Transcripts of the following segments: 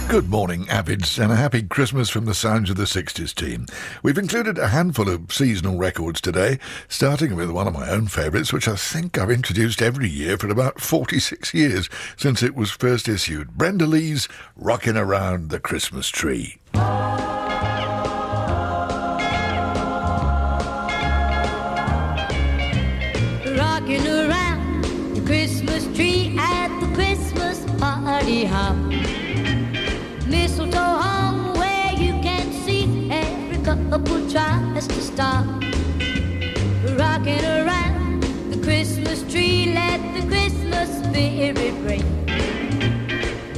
Good morning, Avids, and a happy Christmas from the Sounds of the 60s team. We've included a handful of seasonal records today, starting with one of my own favourites, which I think I've introduced every year for about 46 years since it was first issued. Brenda Lee's Rockin' Around the Christmas Tree. Rocking around the Christmas tree at the Christmas party hop. Mistletoe hung where you can see every couple tries to stop. Rocking around the Christmas tree, let the Christmas spirit ring.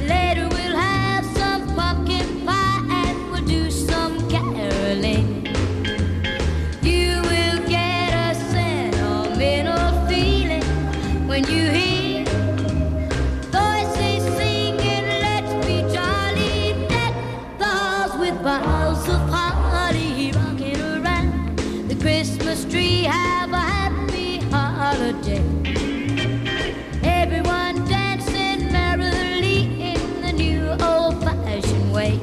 Later we'll have some pumpkin pie and we'll do some caroling. You will get a sentimental feeling when you hear voices singing, let's be jolly, deck the halls with boughs of holly. Rocking around the Christmas tree, have a happy holiday. Everyone dancing merrily in the new old-fashioned way.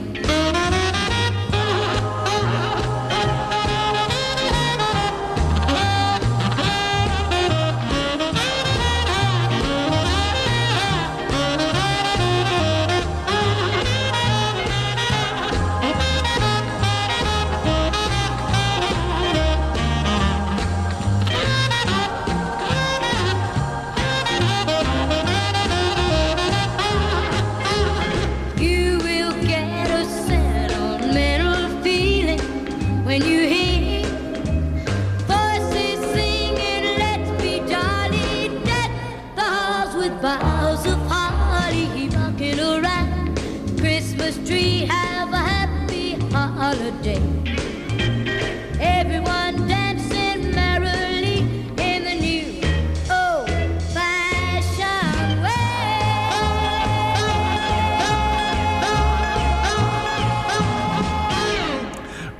You will get a sentimental feeling when you hear voices singing, let's be jolly, deck the halls with boughs of holly. Rocking around the Christmas tree, have a happy holiday. Everyone dancing merrily in the new old-fashioned way.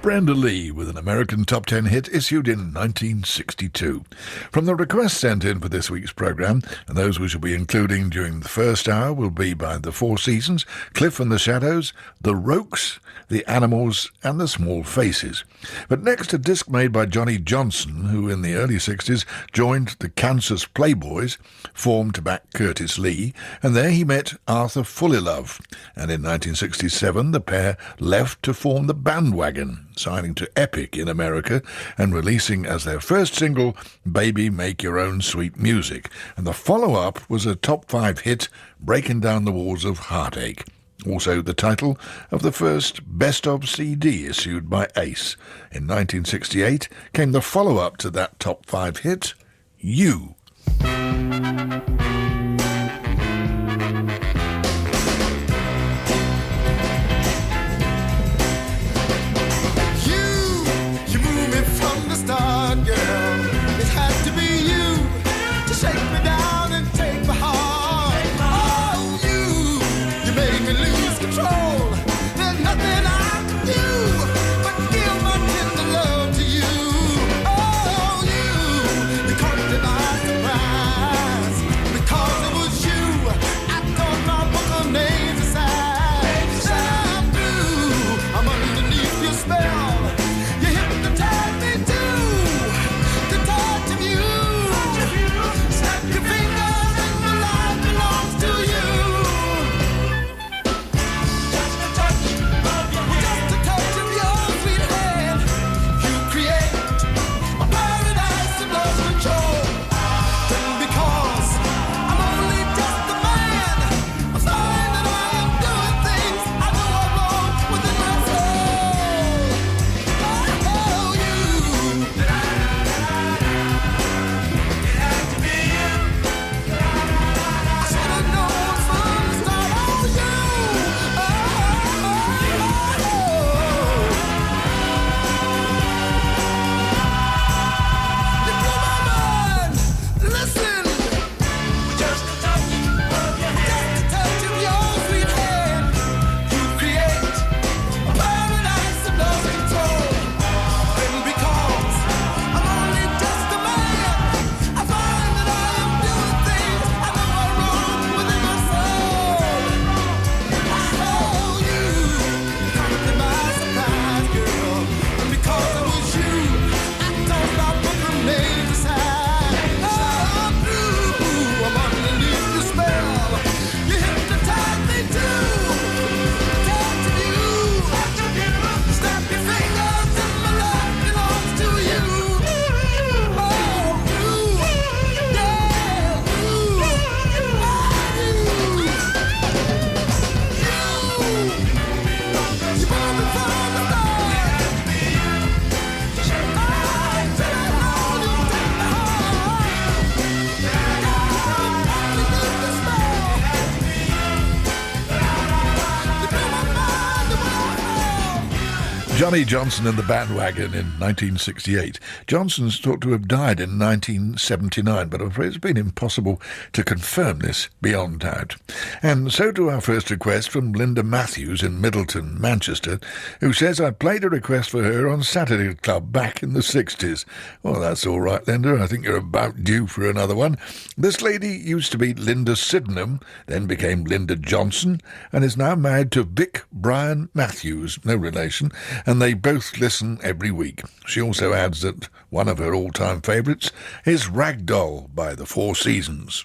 Brenda Lee with an American Top 10 hit issued in 1962. From the requests sent in for this week's programme, and those we shall be including during the first hour will be by the Four Seasons, Cliff and the Shadows, the Rokes, the Animals and the Small Faces. But next, a disc made by Johnny Johnson, who in the early 60s joined the Kansas Playboys, formed to back Curtis Lee, and there he met Arthur Fullilove. And in 1967 the pair left to form the Bandwagon, signing to Epic in America and releasing as their first single Baby Make Your Own Sweet Music. And the follow-up was a top 5 hit, Breaking Down the Walls of Heartache. Also the title of the first Best Of CD issued by Ace. In 1968 came the follow-up to that top 5 hit, You. You moved me from the start, girl. It had to be you to shake me down and take my heart. Oh, you made me lose control. There's nothing I can do but give my tender love to you. Oh, you caught the night. Johnny Johnson and the Bandwagon in 1968. Johnson's thought to have died in 1979, but I'm afraid it's been impossible to confirm this beyond doubt. And so to our first request from Linda Matthews in Middleton, Manchester, who says, I played a request for her on Saturday Club back in the 60s. Well, that's all right, Linda. I think you're about due for another one. This lady used to be Linda Sydenham, then became Linda Johnson, and is now married to Vic Brian Matthews, no relation, and they both listen every week. She also adds that one of her all-time favourites is Ragdoll by the Four Seasons.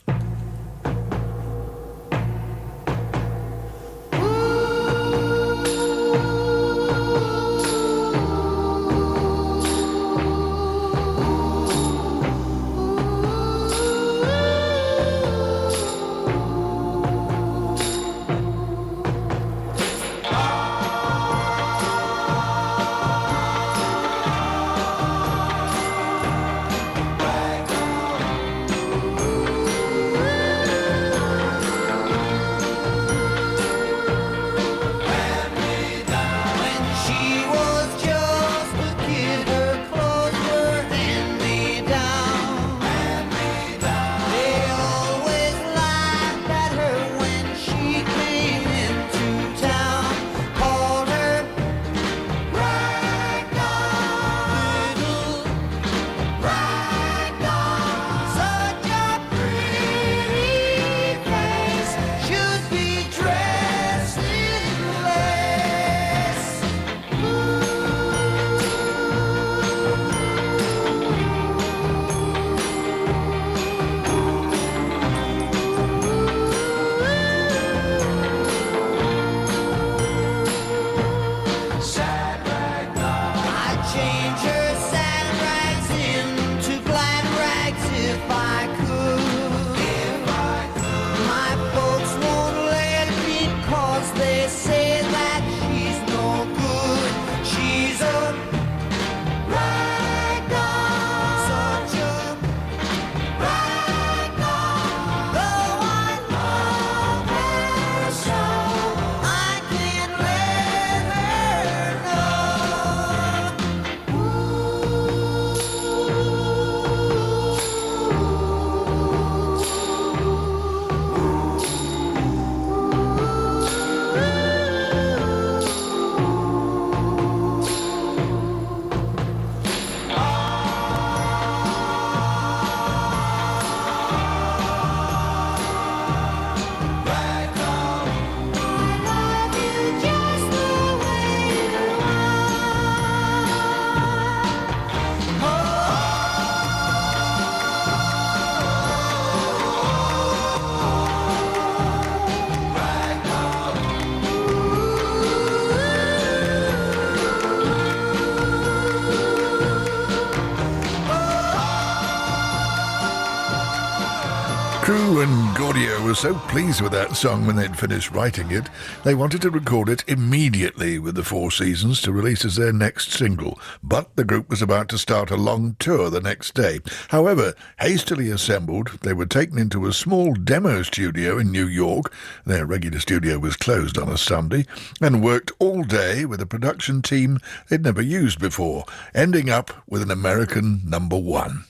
Crew and Gaudio were so pleased with that song when they'd finished writing it, they wanted to record it immediately with the Four Seasons to release as their next single. But the group was about to start a long tour the next day. However, hastily assembled, they were taken into a small demo studio in New York. Their regular studio was closed on a Sunday, and worked all day with a production team they'd never used before, ending up with an American #1.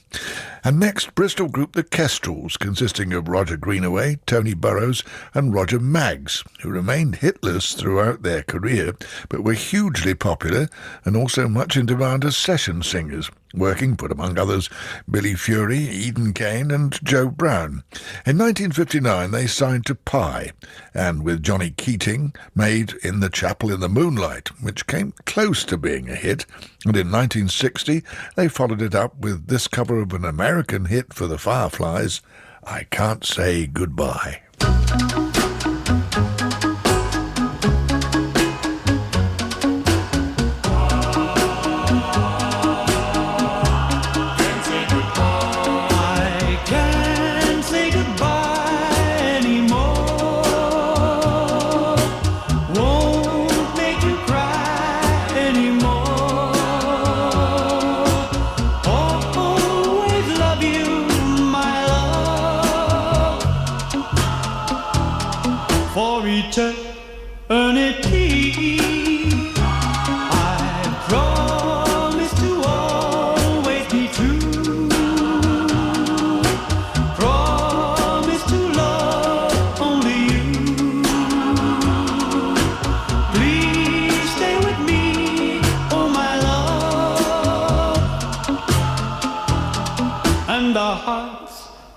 And next, Bristol group The Kestrels, consisting of Roger Greenaway, Tony Burrows and Roger Maggs, who remained hitless throughout their career, but were hugely popular and also much in demand as session singers, working for, among others, Billy Fury, Eden Kane and Joe Brown. In 1959 they signed to Pye, and with Johnny Keating made In the Chapel in the Moonlight, which came close to being a hit, and in 1960 they followed it up with this cover of an American hit for the Fireflies, I Can't Say Goodbye.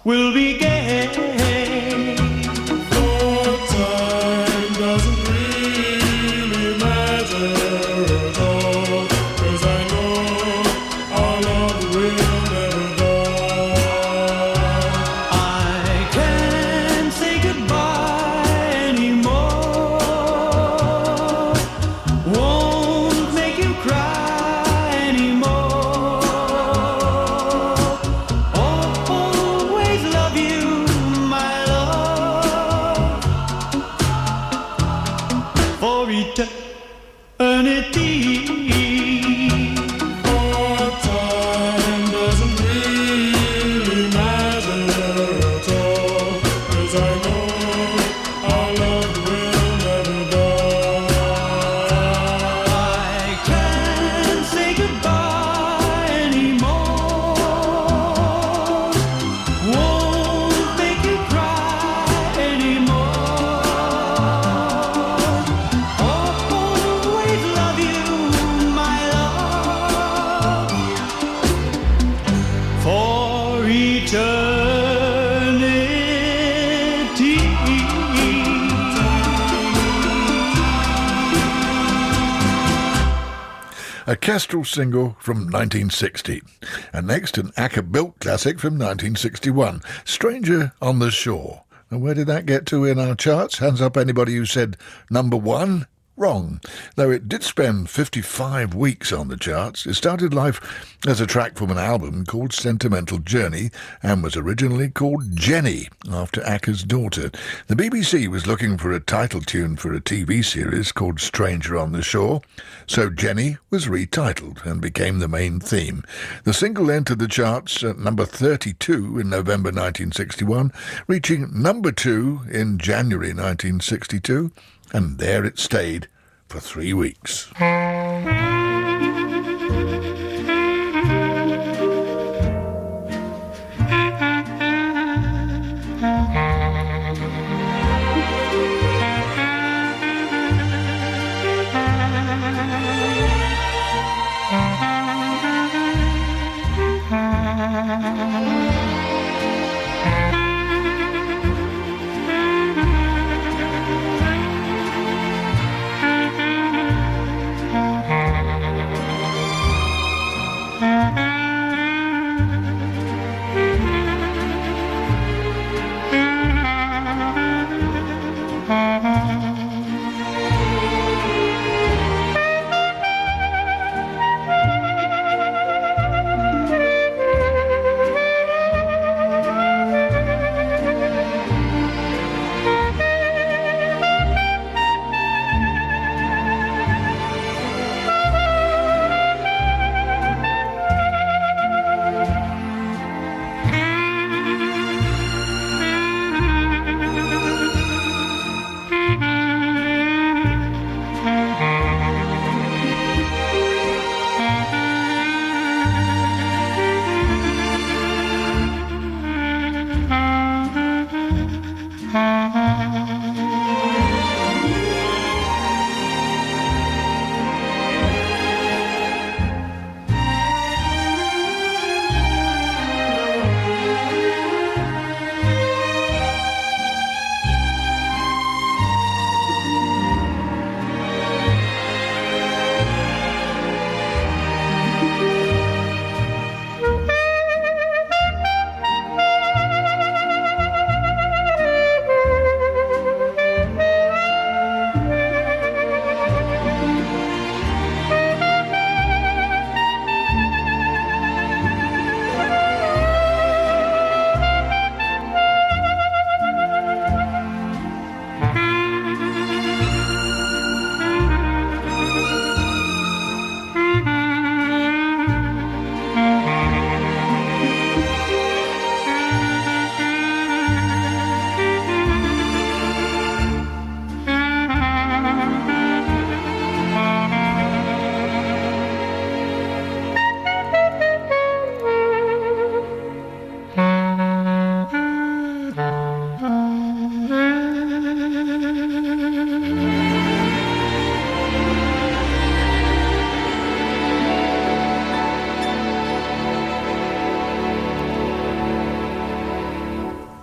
will be gay. For time doesn't really matter at all, 'cause I know our love will never die. I can't say goodbye anymore, won't make you cry anymore. Always love you, my love, for eternity. For time doesn't really matter at all, 'cause I know our love will never die. I can't say goodbye anymore, won't make you cry anymore. Always love you, my love, for eternity. A Kestrel single from 1960. And next, an Acker-built classic from 1961, Stranger on the Shore. And where did that get to in our charts? Hands up anybody who said number one. Wrong. Though it did spend 55 weeks on the charts, it started life as a track from an album called Sentimental Journey and was originally called Jenny, after Acker's daughter. The BBC was looking for a title tune for a TV series called Stranger on the Shore, so Jenny was retitled and became the main theme. The single entered the charts at number 32 in November 1961, reaching number 2 in January 1962, and there it stayed for 3 weeks.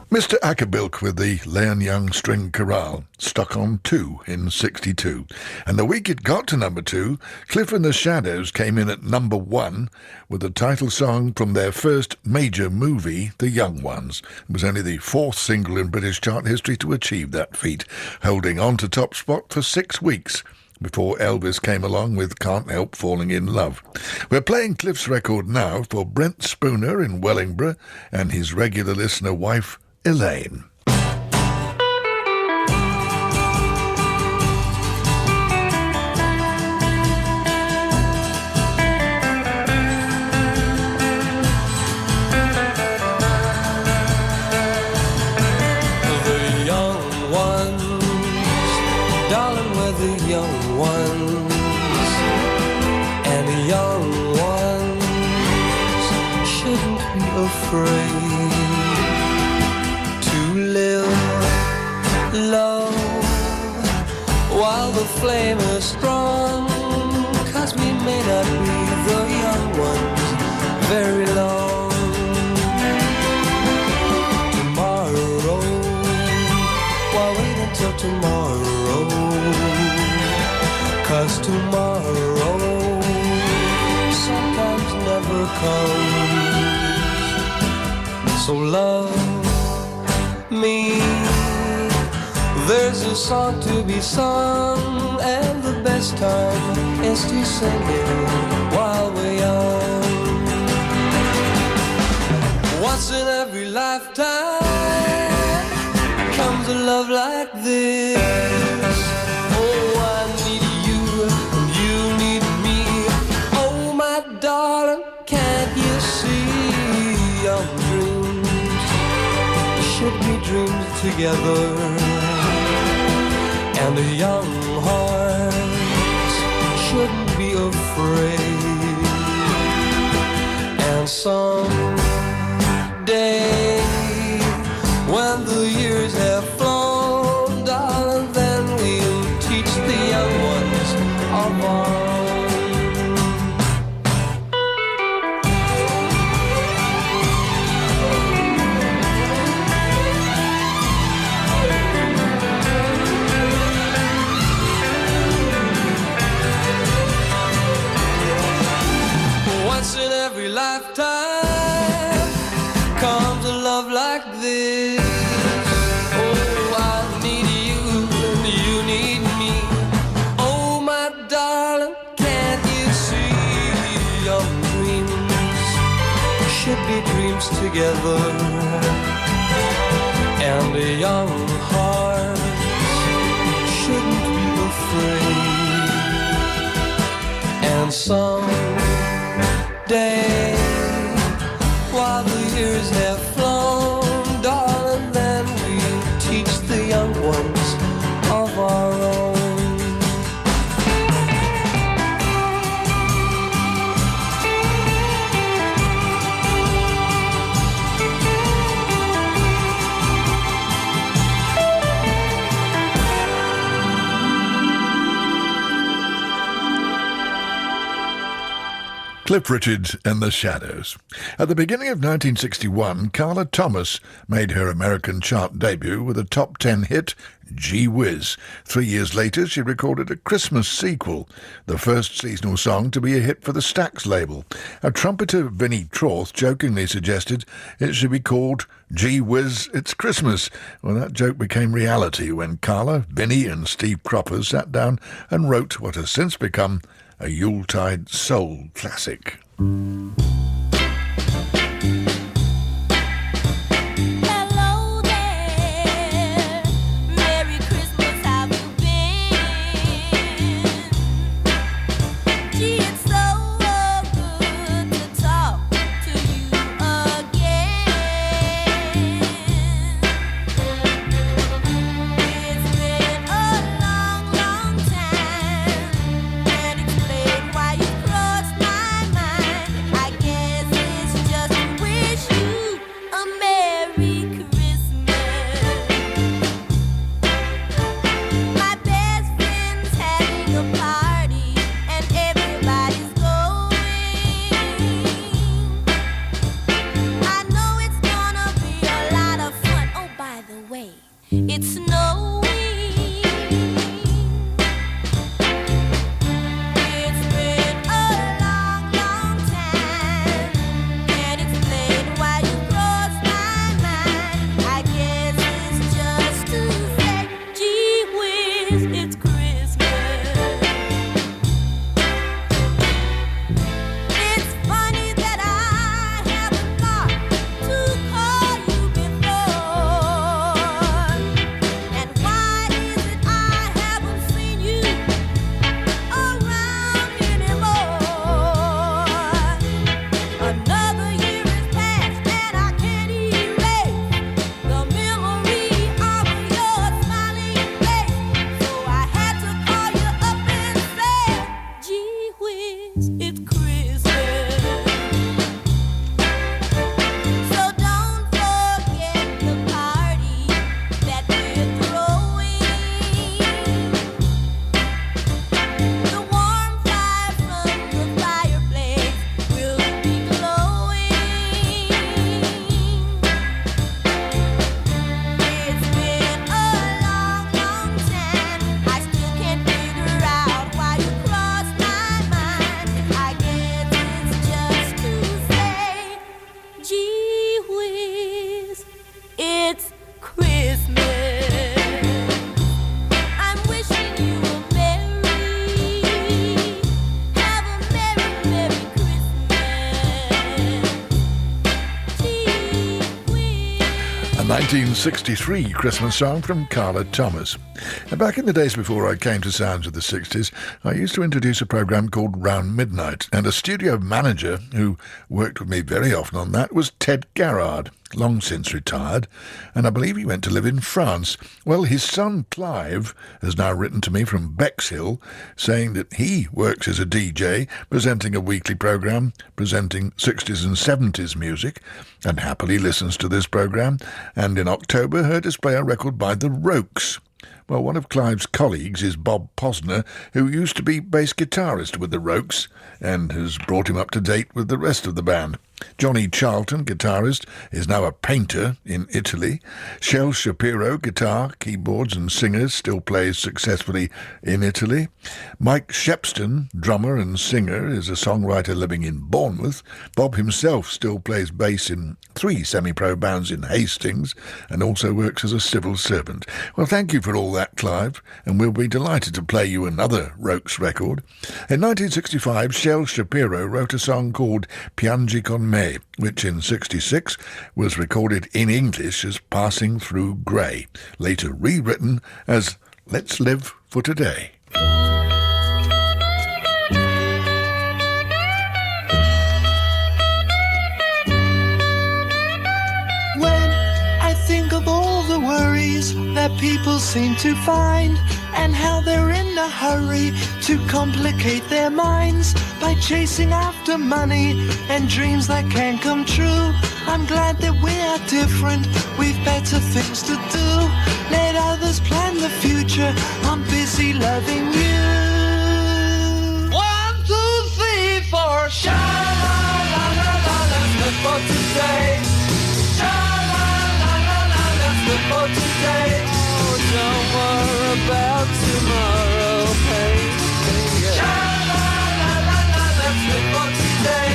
Mr. Ackerbilk with the Leon Young String Chorale, stuck on 2 in 62. And the week it got to number 2, Cliff and the Shadows came in at number 1 with the title song from their first major movie, The Young Ones. It was only the 4th single in British chart history to achieve that feat, holding on to top spot for 6 weeks before Elvis came along with Can't Help Falling in Love. We're playing Cliff's record now for Brent Spooner in Wellingborough and his regular listener wife, Elaine. Afraid to live low while the flame is strong, 'cause we may not be the young ones very long. Tomorrow, why wait until tomorrow, 'cause tomorrow sometimes never comes. So love me, there's a song to be sung, and the best time is to sing it while we're young. Once in every lifetime comes a love like this. Oh, I need you and you need me. Oh, my darling, can't you see young dreams should be dreamed together, and the young hearts shouldn't be afraid. And someday, when the years have flown, darling, then we'll teach the young ones of our own. In every lifetime comes a love like this. Oh, I need you and you need me. Oh, my darling, can't you see young dreams should be dreams together, and the young hearts shouldn't be afraid. And someday, while the years have flown, darling, then we'll teach the young ones of our own. Cliff Richard and the Shadows. At the beginning of 1961, Carla Thomas made her American chart debut with a top 10 hit, Gee Whiz. 3 years later, she recorded a Christmas sequel, the first seasonal song to be a hit for the Stax label. A trumpeter, Vinnie Troth, jokingly suggested it should be called Gee Whiz, It's Christmas. Well, that joke became reality when Carla, Vinnie and Steve Cropper sat down and wrote what has since become a Yuletide soul classic. Hello there, Merry Christmas, how you been? Gee, it's so good to talk to you again. It's been a long, long time, and explain why you crossed my mind. I it's Christmas. So don't forget the party that we're throwing. The warm fire from the fireplace will be glowing. It's been a long, long time. I still can't figure out why you crossed my mind. I guess it's just to say, gee whiz, it's Christmas. I'm wishing you a have a merry, merry Christmas. Gee whiz. A 1963 Christmas song from Carla Thomas. And back in the days before I came to Sounds of the 60s, I used to introduce a programme called Round Midnight, and a studio manager who worked with me very often on that was Ted Garrard, long since retired, and I believe he went to live in France. Well, his son Clive has now written to me from Bexhill saying that he works as a DJ, presenting a weekly programme, presenting 60s and 70s music, and happily listens to this programme, and in October heard us play a record by the Rokes. Well, one of Clive's colleagues is Bob Posner, who used to be bass guitarist with the Rokes and has brought him up to date with the rest of the band. Johnny Charlton, guitarist, is now a painter in Italy. Shel Shapiro, guitar, keyboards and singers, still plays successfully in Italy. Mike Shepston, drummer and singer, is a songwriter living in Bournemouth. Bob himself still plays bass in 3 semi-pro bands in Hastings and also works as a civil servant. Well, thank you for all that, Clive, and we'll be delighted to play you another Rokes record. In 1965, Shel Shapiro wrote a song called Piangi con me, which in 66 was recorded in English as Passing Through Grey, later rewritten as Let's Live for Today. When I think of all the worries that people seem to find, and how they're in a hurry to complicate their minds by chasing after money and dreams that can't come true, I'm glad that we are different, we've better things to do. Let others plan the future, I'm busy loving you. 1, 2, 3, 4, sha-la-la-la-la, let's live for today. Sha-la-la-la-la, let's live for today. Oh, don't worry about tomorrow, hey. Sha-la-la-la-la, let's live for today.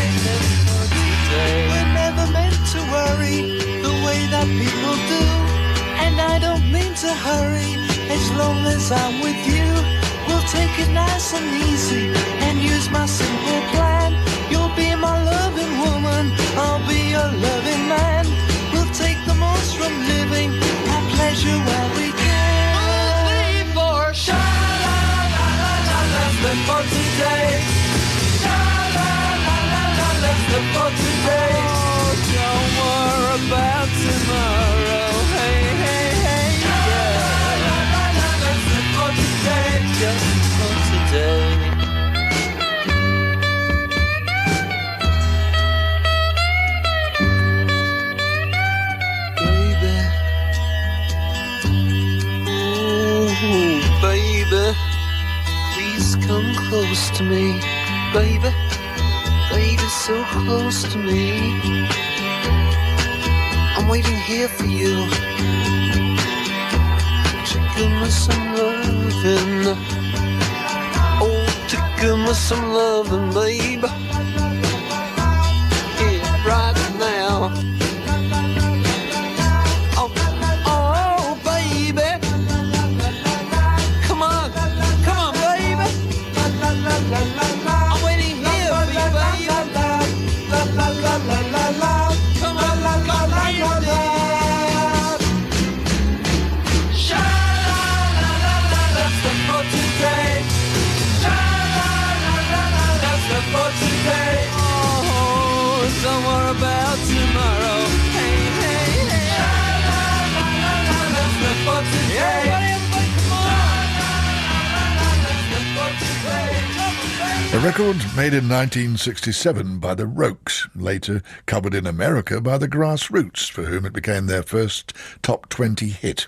We're never meant to worry the way that people do, and I don't mean to hurry as long as I'm with you. We'll take it nice and easy and use my simple plan. You'll be my loving woman, I'll be your loving man. We'll take the most from living, have pleasure while we can. 1, 2, 3, 4, sha-la-la-la-la, let's live for today. Sha-la-la-la-la, let's live for today. Oh, don't worry about tomorrow, hey, hey, hey, yeah. Sha-la-la-la-la, let's live for today. Just for today. Baby, please come close to me, baby, baby, so close to me. I'm waiting here for you to give me some loving. Oh, to give me some loving, baby. Yeah, right now. I'm waiting here for you, baby. Come on, sha-la-la-la-la, let's live for today. Sha-la-la-la-la, let's live for today. Oh, don't worry about tomorrow. Hey, hey, hey. Sha-la-la-la-la, let's live for today. Everybody, come on. Sha-la-la-la-la, let's live for today. Come on, baby. A record made in 1967 by the Rokes, later covered in America by the Grassroots, for whom it became their first top 20 hit.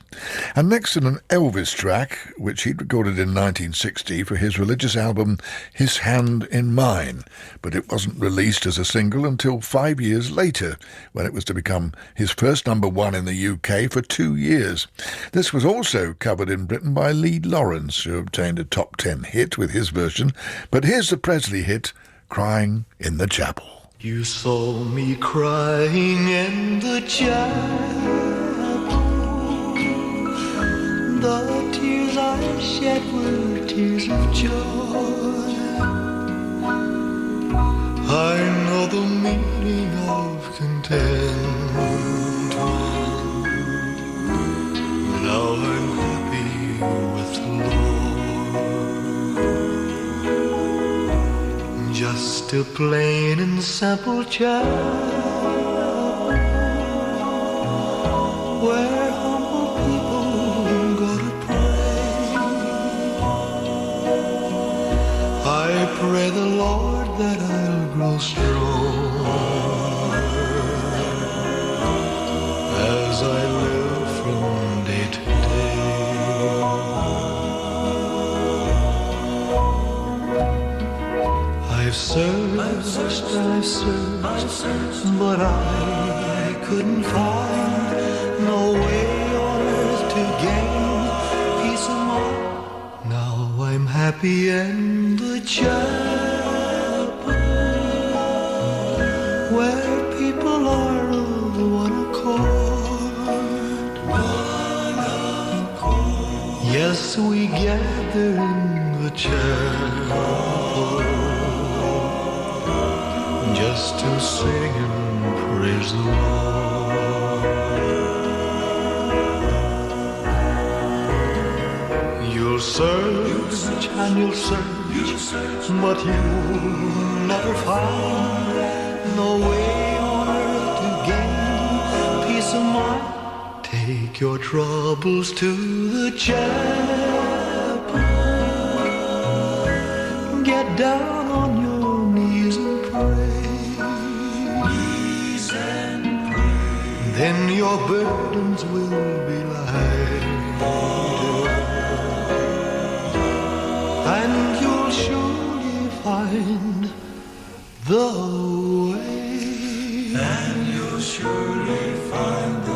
And next in an Elvis track, which he'd recorded in 1960 for his religious album His Hand in Mine, but it wasn't released as a single until 5 years later, when it was to become his first number one in the UK for 2 years. This was also covered in Britain by Lee Lawrence, who obtained a top 10 hit with his version, but here's the Presley hit, Crying in the Chapel. You saw me crying in the chapel. The tears I shed were tears of joy. I know the meaning of contentment. Now I'm happy with the Lord. Just a plain and simple child, where humble people go to pray. I pray the Lord that I'll grow strong as I live from day to day. I've searched, but I couldn't find no way on earth to gain peace of mind. Now I'm happy in the chapel, where people are of one accord. Yes, we gather in the chapel just to sing and praise the Lord. You'll search and you'll search, but you'll never find no way on earth to gain peace of mind. Take your troubles to the chapel, get down on your knees and pray. Then your burdens will be lighter, and you'll surely find the way. And you'll surely find the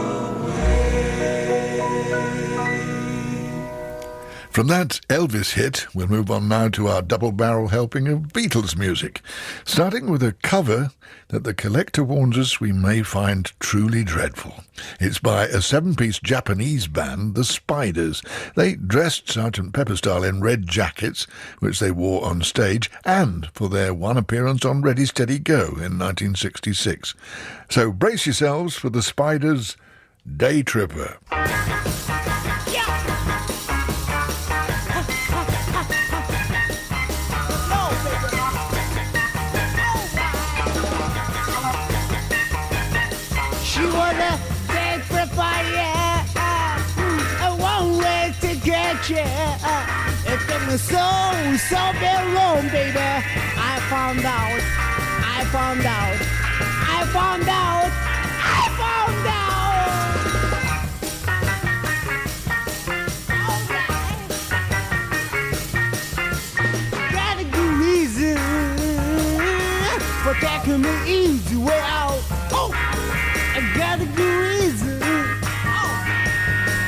From that Elvis hit, we'll move on now to our double-barrel helping of Beatles music, starting with a cover that the collector warns us we may find truly dreadful. It's by a 7-piece Japanese band, the Spiders. They dressed Sgt. Pepper style in red jackets, which they wore on stage, and for their one appearance on Ready Steady Go in 1966. So brace yourselves for the Spiders' Day Tripper. She was a dead prepare, a one way to get you. It took me so very long, baby. I found out. Got a good reason for taking me easy way out. Oh, I got a good reason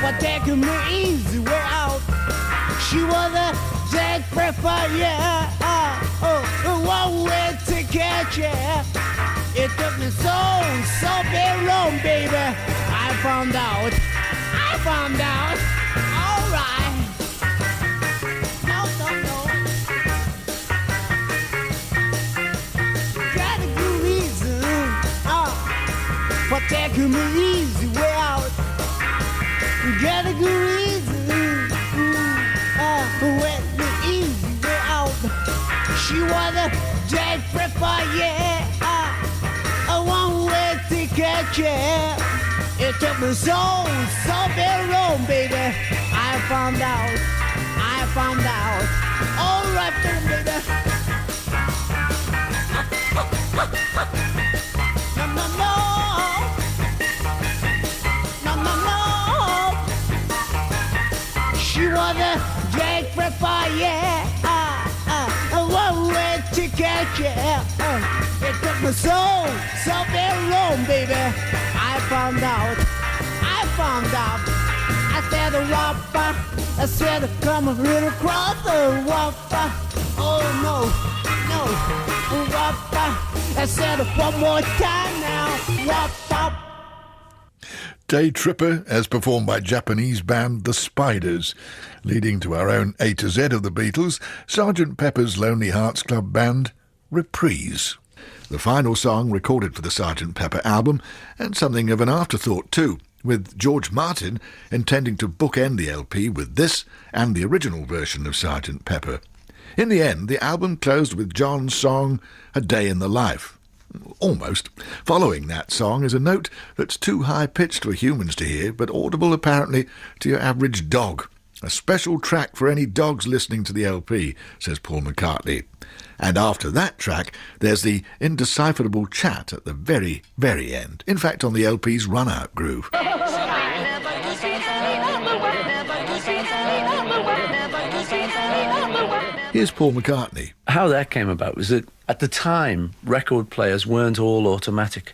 for taking me easy way out. She was a dead prepper, yeah. One way to catch ya. It took me so very long, baby. I found out. All right. No. Got a good reason for taking me easy way out. Got a good reason for wet me easy way out. She was a dead prepper, yeah. A one way to catch ya. It took me so very long, baby. I found out. All right, baby. It took me so very long, baby. I found out. I said a whopper. I said come right across the whopper. Oh no, whopper. I said it one more time now. Whopper. Day Tripper, as performed by Japanese band The Spiders. Leading to our own A to Z of the Beatles, Sgt. Pepper's Lonely Hearts Club Band, Reprise. The final song recorded for the Sgt. Pepper album, and something of an afterthought too, with George Martin intending to bookend the LP with this and the original version of Sgt. Pepper. In the end, the album closed with John's song, A Day in the Life. Almost. Following that song is a note that's too high-pitched for humans to hear, but audible apparently to your average dog. A special track for any dogs listening to the LP, says Paul McCartney. And after that track, there's the indecipherable chat at the very, very end. In fact, on the LP's run-out groove. Here's Paul McCartney. How that came about was that at the time, record players weren't all automatic.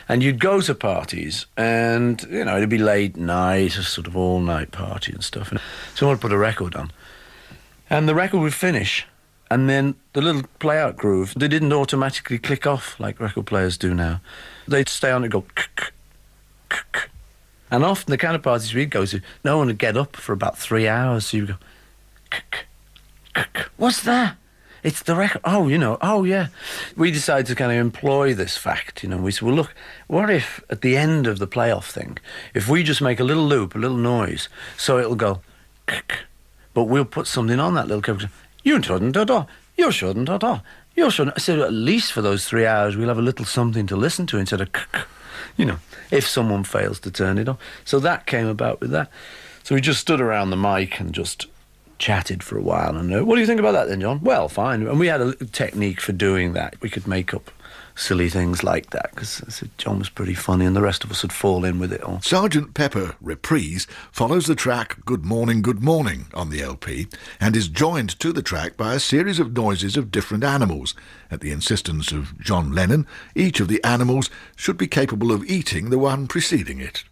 And you'd go to parties and, you know, it'd be late night, a sort of all-night party and stuff. And someone would put a record on. And the record would finish, and then the little play-out groove, they didn't automatically click off like record players do now. They'd stay on and go... And often the kind of parties we'd go to, no one would get up for about 3 hours, so you'd go... What's that? It's the record. Oh, you know, oh, yeah. We decided to kind of employ this fact, you know. We said, well, look, what if at the end of the playoff thing, if we just make a little loop, a little noise, so it'll go, but we'll put something on that little character. You shouldn't at all. You shouldn't at all. You shouldn't. I said, at least for those 3 hours, we'll have a little something to listen to instead of, you know, if someone fails to turn it on. So that came about with that. So we just stood around the mic and just chatted for a while, and what do you think about that then, John? Well, fine. And we had a technique for doing that. We could make up silly things like that, because John was pretty funny and the rest of us would fall in with it all. Sgt. Pepper Reprise follows the track Good Morning on the LP and is joined to the track by a series of noises of different animals. At the insistence of John Lennon, each of the animals should be capable of eating the one preceding it.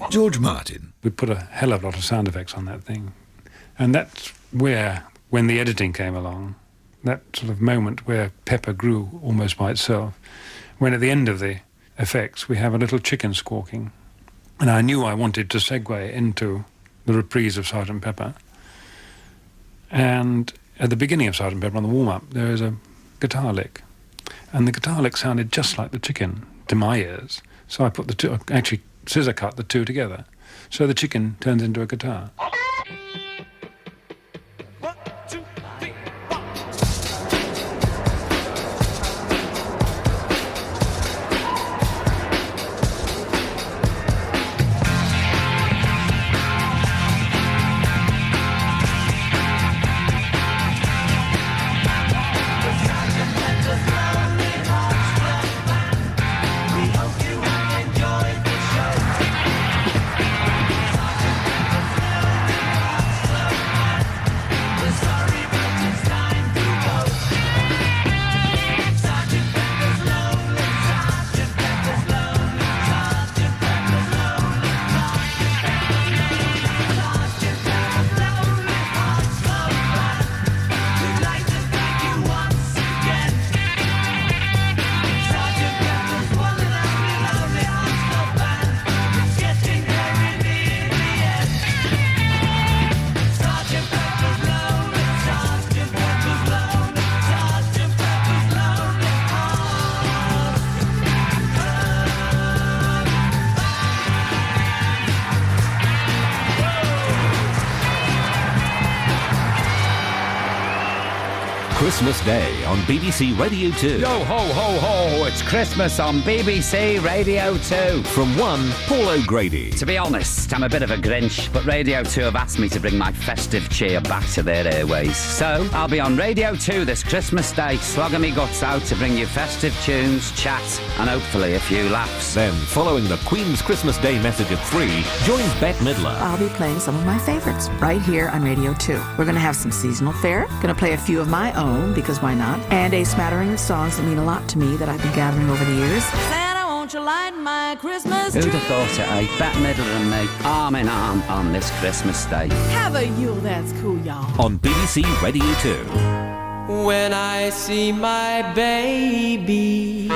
George Martin. We put a hell of a lot of sound effects on that thing. And that's where, when the editing came along, that sort of moment where Pepper grew almost by itself, when at the end of the effects we have a little chicken squawking. And I knew I wanted to segue into the reprise of Sgt. Pepper. And at the beginning of Sgt. Pepper, on the warm-up, there is a guitar lick. And the guitar lick sounded just like the chicken to my ears. So I put the two, actually scissor cut the two together. So the chicken turns into a guitar. Christmas Day on BBC Radio 2. Yo, ho, ho, ho, it's Christmas on BBC Radio 2. From 1, Paul O'Grady. To be honest, I'm a bit of a Grinch, but Radio 2 have asked me to bring my festive cheer back to their airways. So, I'll be on Radio 2 this Christmas Day, slogging me guts out to bring you festive tunes, chat, and hopefully a few laughs. Then, following the Queen's Christmas Day message at 3, joins Bette Midler. I'll be playing some of my favourites right here on Radio 2. We're going to have some seasonal fare, going to play a few of my own, because why not, and a smattering of songs that mean a lot to me that I've been gathering over the years. Santa, won't you light my Christmas tree? Who'd have thought it, eh? Bette Midler and me, arm in arm on this Christmas Day. Have a Yule that's cool, y'all. On BBC Radio 2. When I see my baby,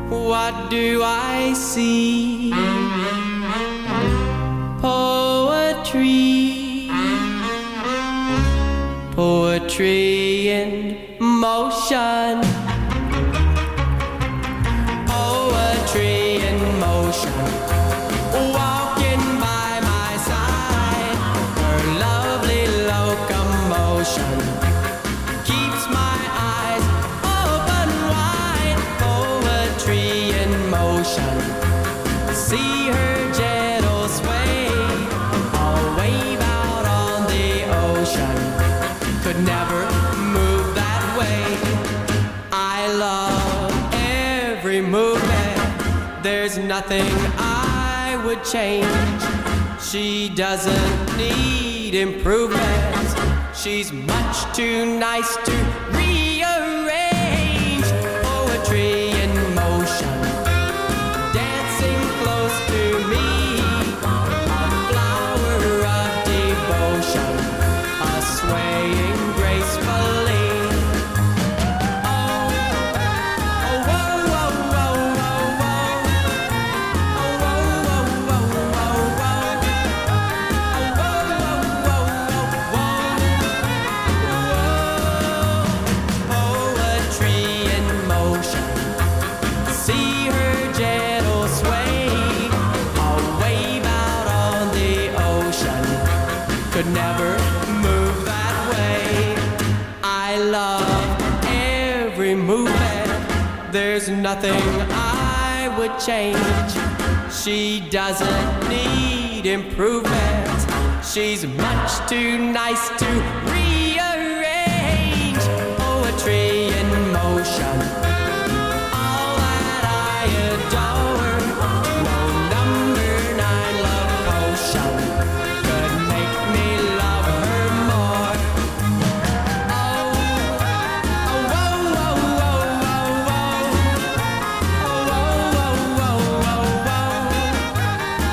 what do I see? Poetry, poetry in motion, poetry in motion, walking by my side, her lovely locomotion keeps my eyes open wide, poetry in motion, see her gentle sway, all wave out on the ocean, could never move that way. I love every movement, there's nothing I would change. She doesn't need improvement, she's much too nice to rearrange. Poetry in motion, dancing close to me, a flower of devotion, a swaying gracefully. Oh, oh, whoa, whoa, whoa, whoa, whoa. Oh, whoa, whoa, whoa, whoa, whoa. Oh, whoa, whoa, whoa, whoa, whoa. Poetry in motion, see her gentle sway, a wave out on the ocean, could never move that way. I love every movement, there's nothing I would change. She doesn't need improvement, she's much too nice to rearrange. Poetry in motion, all that I adore, no number 9 love potion could make me love her more. Oh, oh, whoa, whoa, whoa, whoa, whoa. Oh, whoa, whoa, whoa, whoa, whoa.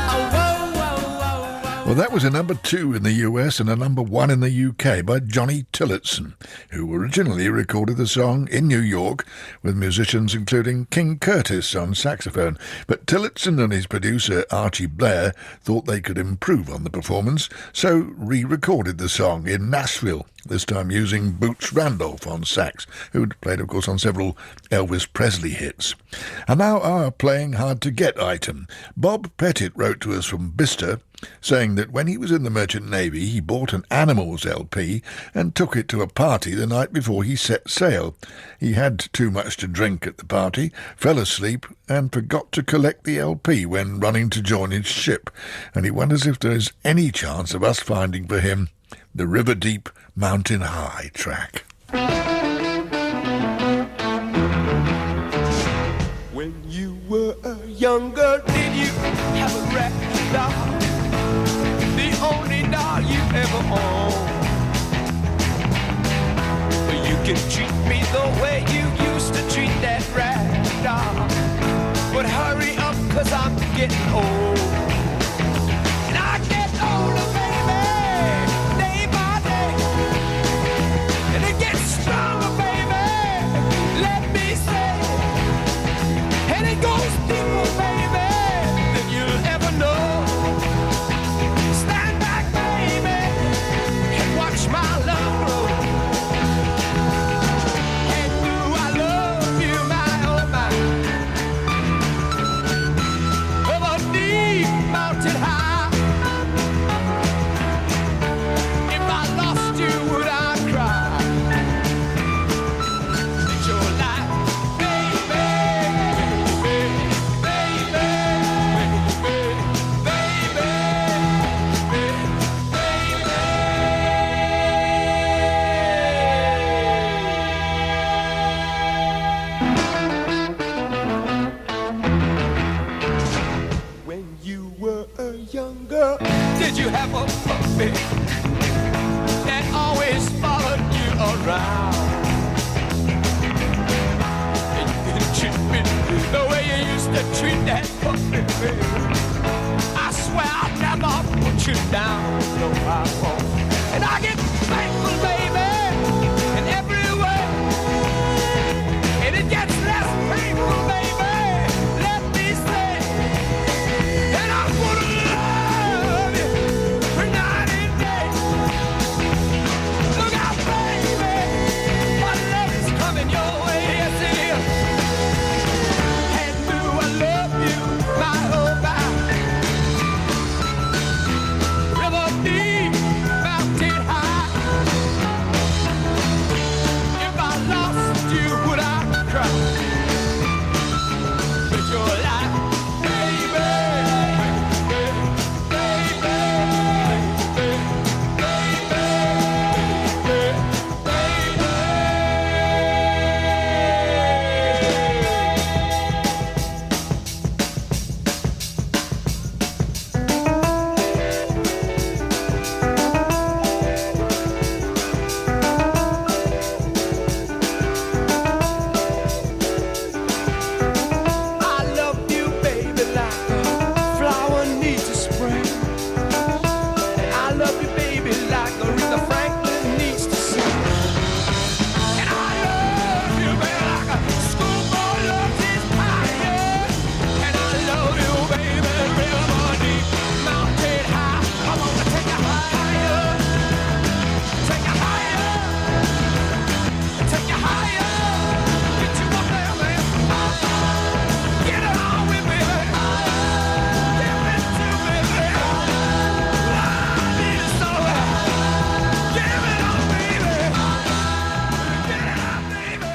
Oh, whoa, whoa, whoa, whoa. Well, that was a number 2 in the US and a number 1 in the UK by Johnny Tillotson, who originally recorded the song in New York with musicians including King Curtis on saxophone. But Tillotson and his producer Archie Blair thought they could improve on the performance, so re-recorded the song in Nashville, this time using Boots Randolph on sax, who'd played, of course, on several Elvis Presley hits. And now our Playing Hard to Get item. Bob Pettit wrote to us from Bicester, saying that when he was in the Merchant Navy he bought an Animals LP and took it to a party the night before he set sail. He had too much to drink at the party, fell asleep and forgot to collect the LP when running to join his ship, and he wonders if there is any chance of us finding for him the River Deep Mountain High track. When you were younger, did you have a rag doll? The only doll you ever owned. You can treat me the way you used to treat that rag doll. But hurry up, 'cause I'm getting old. And I get older, baby, day by day. And it gets stronger, baby, let me say. And it goes deeper, baby, than you'll ever know. Stand back, baby, and watch my love grow. And do I love you, my oh my? Of a deep the treat that put me, baby. I swear I'll never put you down, no, I won't. And I get thankful, baby, in every way. And it gets less painful, baby, let me say. And I'm gonna love you for night and day. Look out, baby, my love is coming your way, yes it is. And do I love you, my whole life. River deep, mountain high. If I lost you, would I cry? But your life, baby, I love you, baby, like a flower needs a spring. And I love you, baby, like Aretha Franklin needs to sing. And I love you, baby, like a schoolboy loves his pie. And I love you, baby, river deep, mountain high. I wanna take you higher, take you higher, take you higher. Get you up there, man. Get it on with me, baby. Give it to me, baby. I need it so bad. Give it on, baby. Get it on, baby.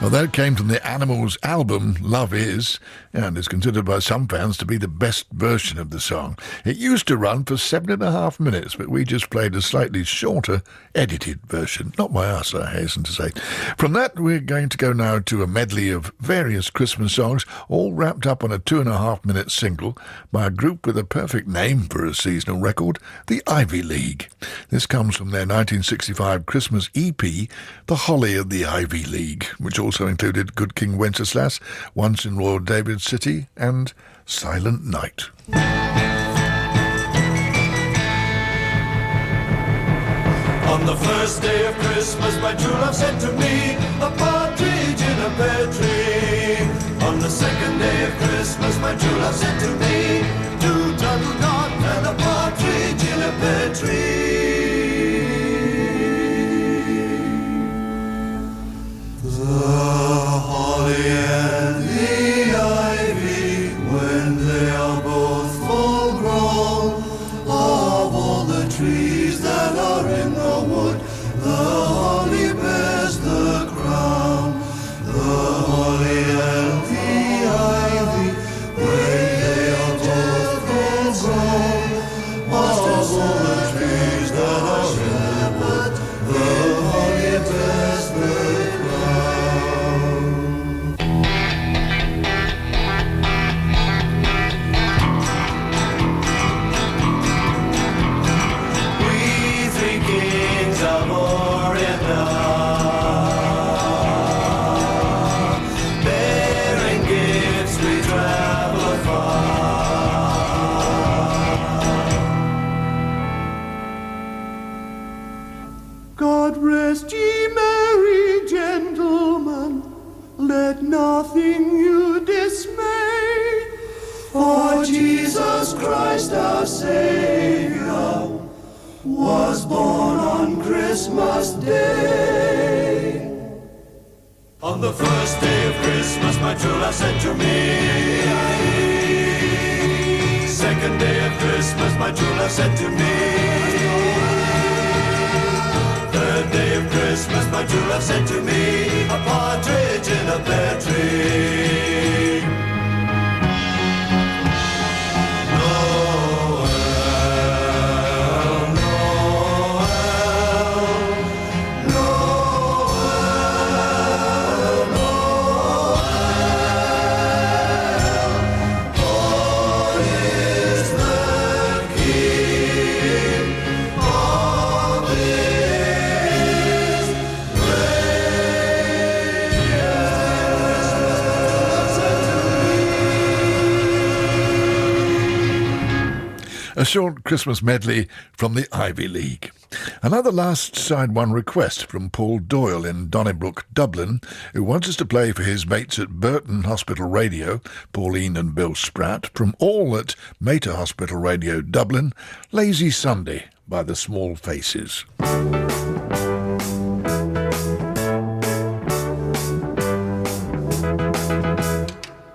Well, that came from the Animals album Love Is, and is considered by some fans to be the best version of the song. It used to run for 7.5 minutes, but we just played a slightly shorter, edited version. Not by us, I hasten to say. From that, we're going to go now to a medley of various Christmas songs, all wrapped up on a 2.5-minute single by a group with a perfect name for a seasonal record, the Ivy League. This comes from their 1965 Christmas EP, The Holly of the Ivy League, which also included Good King Wenceslas, Once in Royal David City, and Silent Night. On the first day of Christmas, my true love sent to me a partridge in a pear tree. On the second day of Christmas, my true love sent to me 2 turtle doves and a partridge in a pear tree. The holly and the ivy, when they are both full grown, of all the trees that are in the wood, the holly bears the crown. The holly and the ivy, when they are both full grown, of all the trees that are in the wood, the holly bears the crown. We three kings of Oriental, bearing gifts we travel afar. God rest ye merry gentlemen, let nothing you dismay, for Jesus Christ our Savior was born on Christmas Day. On the first day of Christmas, my true love sent to me. Second day of Christmas, my true love sent to me. Third day of Christmas, my true love sent to me a partridge in a pear tree. Noel, Noel, Noel, Noel. Born is the King of Israel. A short Christmas medley from the Ivy League. Another last side one request from Paul Doyle in Donnybrook, Dublin, who wants us to play for his mates at Burton Hospital Radio, Pauline and Bill Spratt, from all at Mater Hospital Radio Dublin, Lazy Sunday by the Small Faces.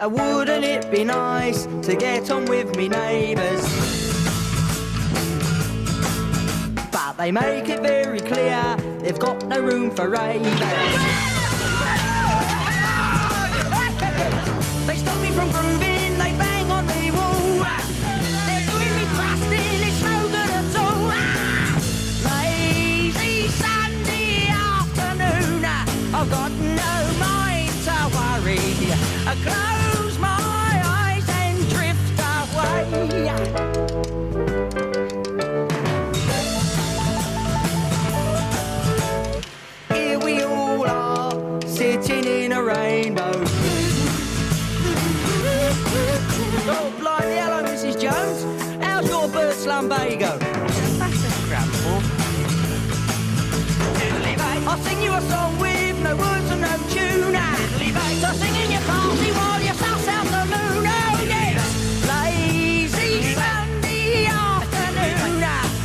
Wouldn't it be nice to get on with me neighbours? But they make it very clear they've got no room for ravers. They stop me from grooving, they bang on the wall. They're doing me trusting, it's no good at all. Lazy Sunday afternoon, I've got no mind to worry. I close my eyes and drift away. Here we all are, sitting in a rainbow. Oh, blimey, hello, Mrs. Jones. How's your bird lumbago? That's a scramble. I'll sing you a song with no words and no tune. So sing in your party while you suss out the moon. Oh yes, lazy Sunday afternoon.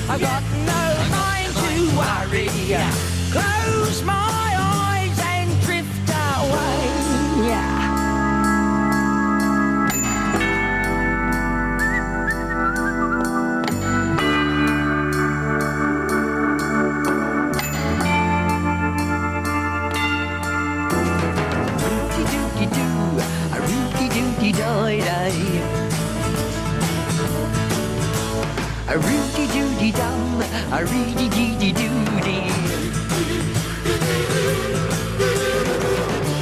I've got no mind to worry. Close my eyes and drift away. A rooty doody dum, a reedy deedy doody.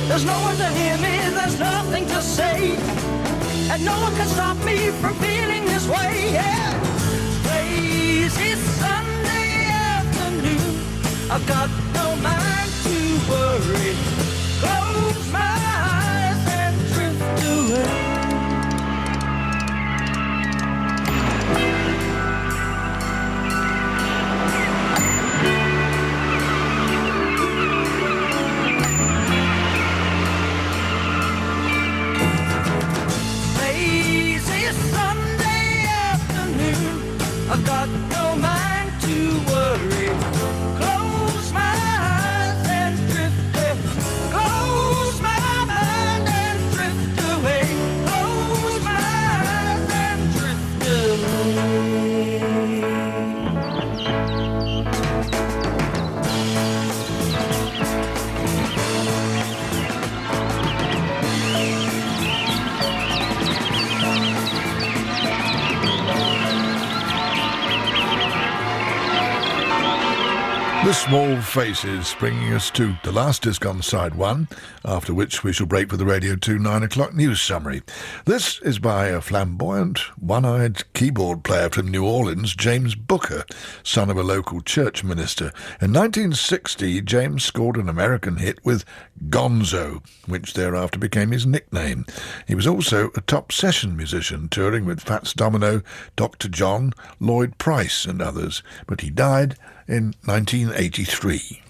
There's no one to hear me, there's nothing to say, and no one can stop me from feeling this way. Yeah. Lazy Sunday afternoon, I've got no mind to worry. Close my eyes and drift away. I've got no mind to worry. Close my eyes and drift away. Close my mind and drift away. Close my eyes and drift away. The Small Faces, bringing us to the last disc on side one, after which we shall break for the Radio 2 9 o'clock news summary. This is by a flamboyant, one-eyed keyboard player from New Orleans, James Booker, son of a local church minister. In 1960, James scored an American hit with Gonzo, which thereafter became his nickname. He was also a top session musician, touring with Fats Domino, Dr. John, Lloyd Price and others, but he died in 1983.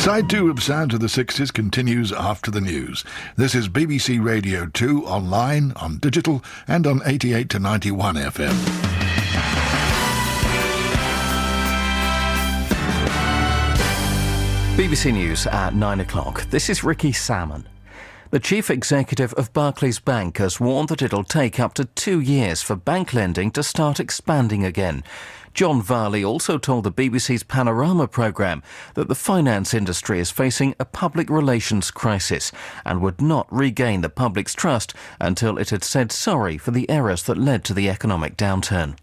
Side 2 of Sounds of the 60s continues after the news. This is BBC Radio 2 online, on digital and on 88 to 91 FM. BBC News at 9 o'clock. This is Ricky Salmon. The chief executive of Barclays Bank has warned that it'll take up to 2 years for bank lending to start expanding again. John Varley also told the BBC's Panorama programme that the finance industry is facing a public relations crisis and would not regain the public's trust until it had said sorry for the errors that led to the economic downturn.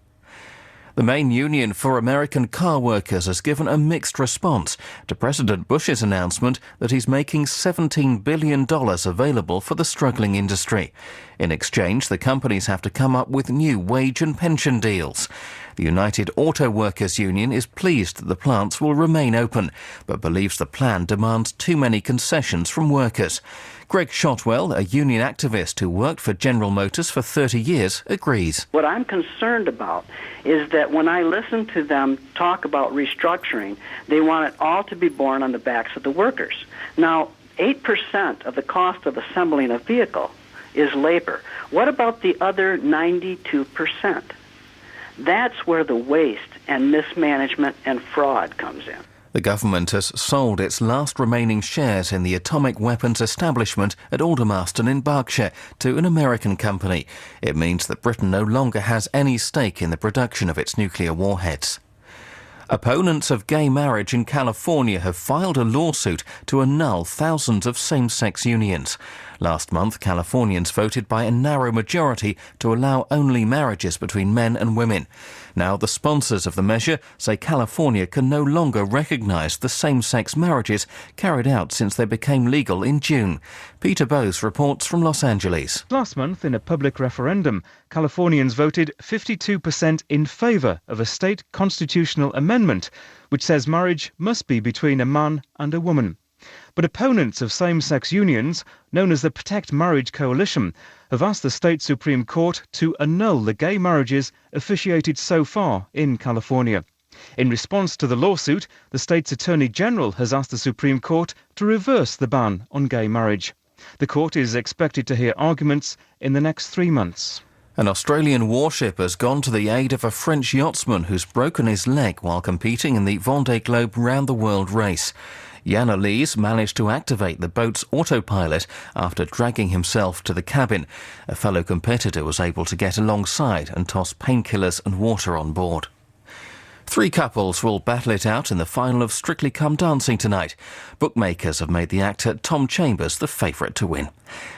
The main union for American car workers has given a mixed response to President Bush's announcement that he's making $17 billion available for the struggling industry. In exchange, the companies have to come up with new wage and pension deals. The United Auto Workers Union is pleased that the plants will remain open, but believes the plan demands too many concessions from workers. Greg Shotwell, a union activist who worked for General Motors for 30 years, agrees. What I'm concerned about is that when I listen to them talk about restructuring, they want it all to be borne on the backs of the workers. Now, 8% of the cost of assembling a vehicle is labor. What about the other 92%? That's where the waste and mismanagement and fraud comes in. The government has sold its last remaining shares in the atomic weapons establishment at Aldermaston in Berkshire to an American company. It means that Britain no longer has any stake in the production of its nuclear warheads. Opponents of gay marriage in California have filed a lawsuit to annul thousands of same-sex unions. Last month, Californians voted by a narrow majority to allow only marriages between men and women. Now, the sponsors of the measure say California can no longer recognise the same-sex marriages carried out since they became legal in June. Peter Bose reports from Los Angeles. Last month, in a public referendum, Californians voted 52% in favour of a state constitutional amendment which says marriage must be between a man and a woman. But opponents of same-sex unions, known as the Protect Marriage Coalition, have asked the state Supreme Court to annul the gay marriages officiated so far in California. In response to the lawsuit, the state's Attorney General has asked the Supreme Court to reverse the ban on gay marriage. The court is expected to hear arguments in the next 3 months. An Australian warship has gone to the aid of a French yachtsman who's broken his leg while competing in the Vendée Globe Round the World race. Jan Elise managed to activate the boat's autopilot after dragging himself to the cabin. A fellow competitor was able to get alongside and toss painkillers and water on board. 3 couples will battle it out in the final of Strictly Come Dancing tonight. Bookmakers have made the actor Tom Chambers the favourite to win.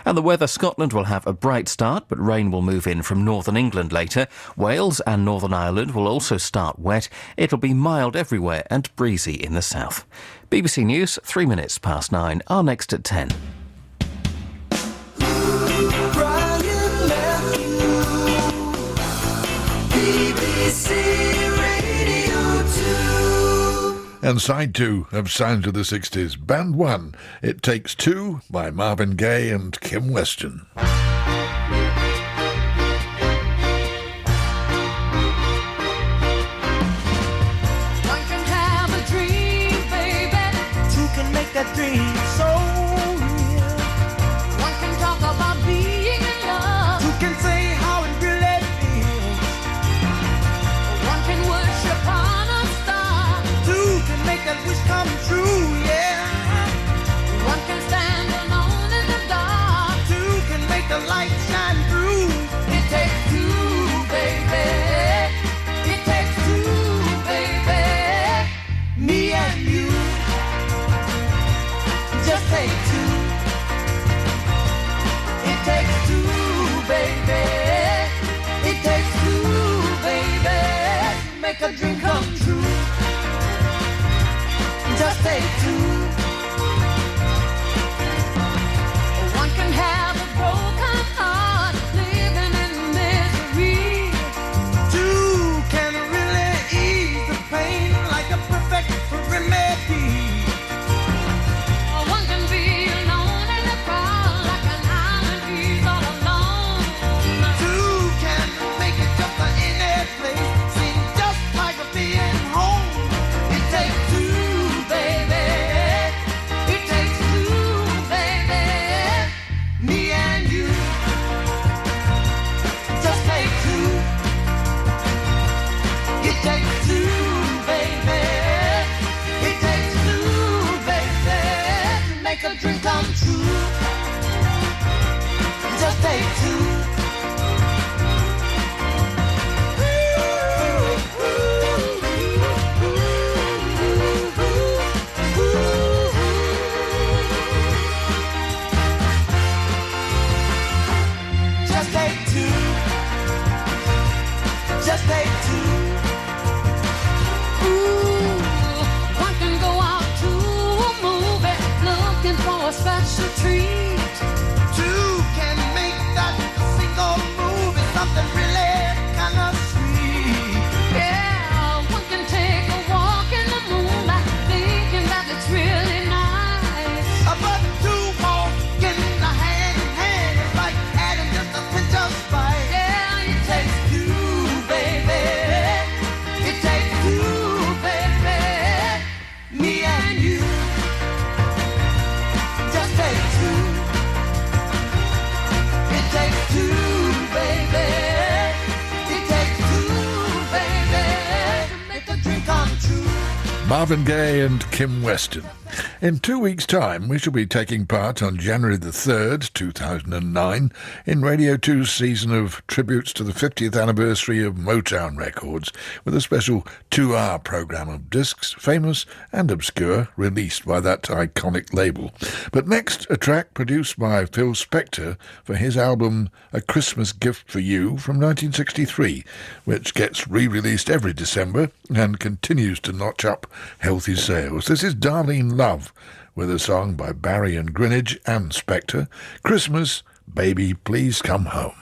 And the weather: Scotland will have a bright start, but rain will move in from northern England later. Wales and Northern Ireland will also start wet. It'll be mild everywhere and breezy in the south. BBC News, 3 minutes past 9, are next at 10. And side 2 of Sounds of the 60s, Band 1, It Takes Two by Marvin Gaye and Kim Weston. That dream so real. One can talk about being in love. Two can say how it really feels. One can worship on a star. Two can make that wish come true, yeah. One can stand alone in the dark. Two can make the light shine through. It takes two, baby. It takes two, baby. Me and you. Just take two. It takes two, baby. It takes two, baby. Make a dream come true. Just take two. One can have a broken heart, living in misery. Two can really ease the pain like a perfect remedy. Seems just like being home. It takes two, baby. make a dream come true. Just take two. Just take two. Just take two. Ooh, one can go out to a movie looking for a special treat. Two can make that single movie something really kind of sweet. Yeah, one can take a walk in the moonlight thinking that it's really nice. But two walking hand in hand is like adding just a pinch of spice. Yeah, it takes two, baby. It takes two, baby. Me and you. Just take two. It takes two, baby. It takes two, baby. To make a dream come true. Marvin Gaye and Kim Weston. In 2 weeks' time, we shall be taking part on January the 3rd, 2009, in Radio 2's season of tributes to the 50th anniversary of Motown Records, with a special 2-hour programme of discs, famous and obscure, released by that iconic label. But next, a track produced by Phil Spector for his album A Christmas Gift for You from 1963, which gets re-released every December and continues to notch up healthy sales. This is Darlene Love, with a song by Barry and Greenwich and Spector, Christmas, Baby, Please Come Home.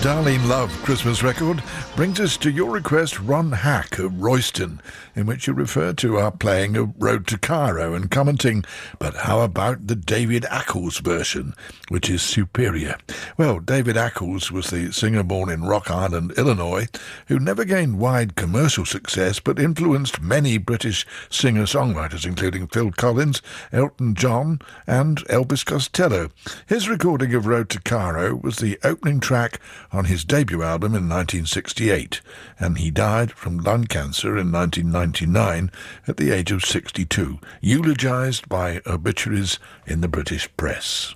Darlene Love Christmas record brings us to your request, Ron Hack of Royston, in which you refer to our playing of Road to Cairo and commenting, but how about the David Ackles version, which is superior? Well, David Ackles was the singer born in Rock Island, Illinois, who never gained wide commercial success but influenced many British singer-songwriters, including Phil Collins, Elton John and Elvis Costello. His recording of Road to Cairo was the opening track on his debut album in 1968, and he died from lung cancer in 1999 at the age of 62, eulogized by obituaries in the British press.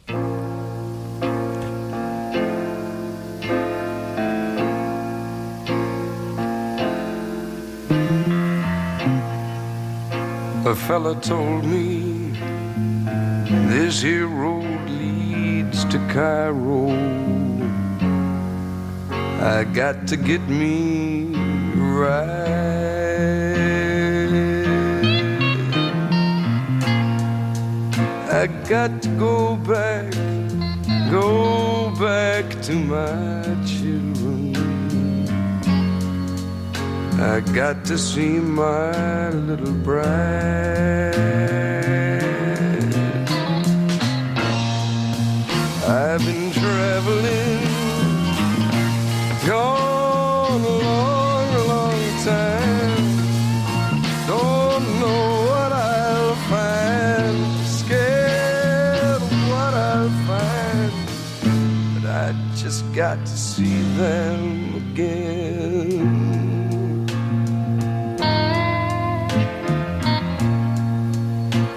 A fella told me this here road leads to Cairo. I got to get me right. I got to go back to my children. I got to see my little bride. I've been traveling, gone a long, long time. Don't know what I'll find, scared of what I'll find, but I just got to see them again.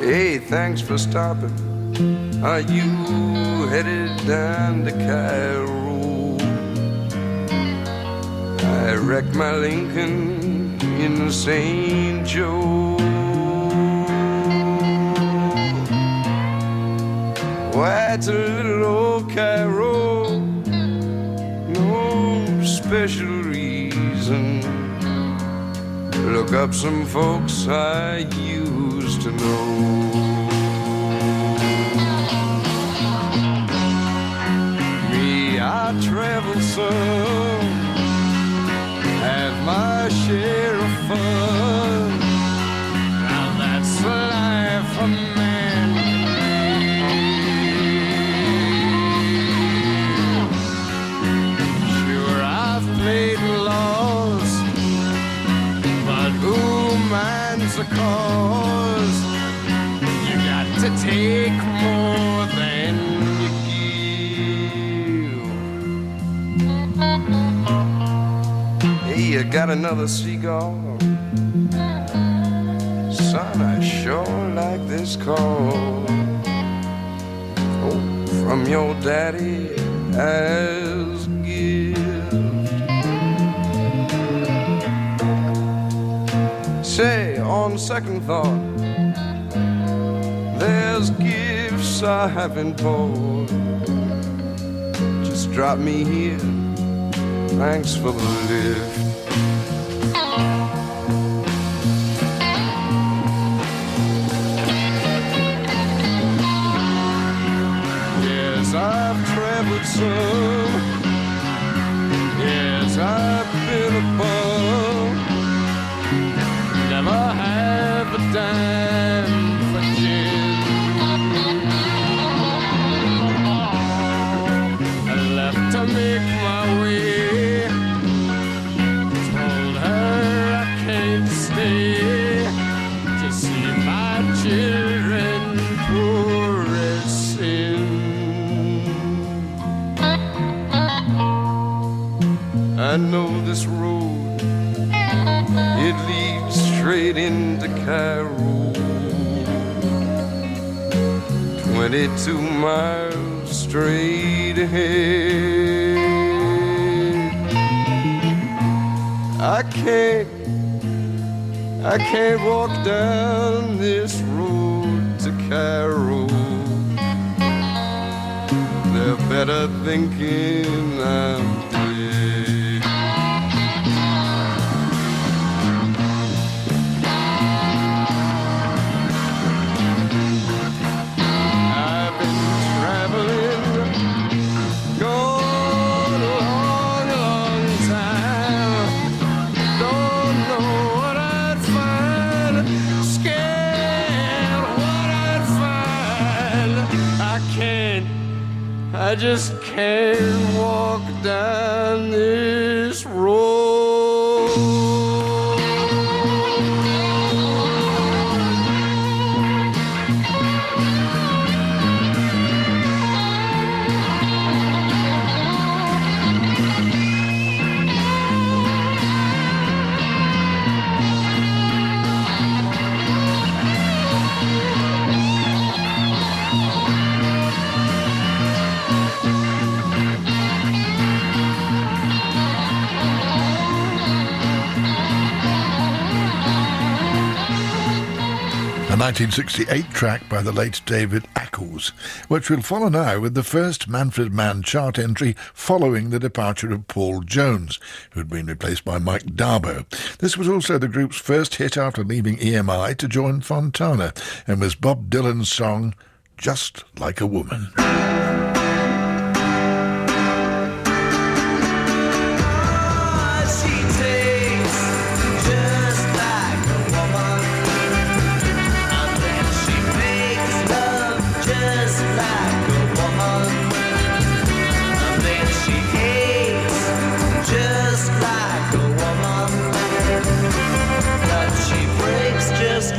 Hey, thanks for stopping. Are you headed down to Cairo? I wrecked my Lincoln in St. Joe. Why, it's a little old Cairo, no special reason. Look up some folks I used to know. I travel some, have my share of fun. Now that's the life a man can live. Sure, I've played lost, but who minds the cause? You got to take more than you give. Hey, you got another cigar? Son, I sure like this call. Oh, from your daddy as a gift. Say, on second thought, there's gifts I haven't bought. Just drop me here. Thanks for the lift. Yes, I've traveled some. Yes, I've been a bum. Never have a dime for gin. I left to make my way. Told her I can't stay to see my children poor as sin. I know this road, it leads straight into Cairo. 22 miles straight ahead. I can't walk down this road to Cairo. They're better thinking I'm dead. I've been traveling, gone a long, long time. Don't know what I'd find, scared of what I'd find. I just can't walk down this road. A 1968 track by the late David Ackles, which will follow now with the first Manfred Mann chart entry following the departure of Paul Jones, who had been replaced by Mike Darbo. This was also the group's first hit after leaving EMI to join Fontana, and was Bob Dylan's song Just Like a Woman.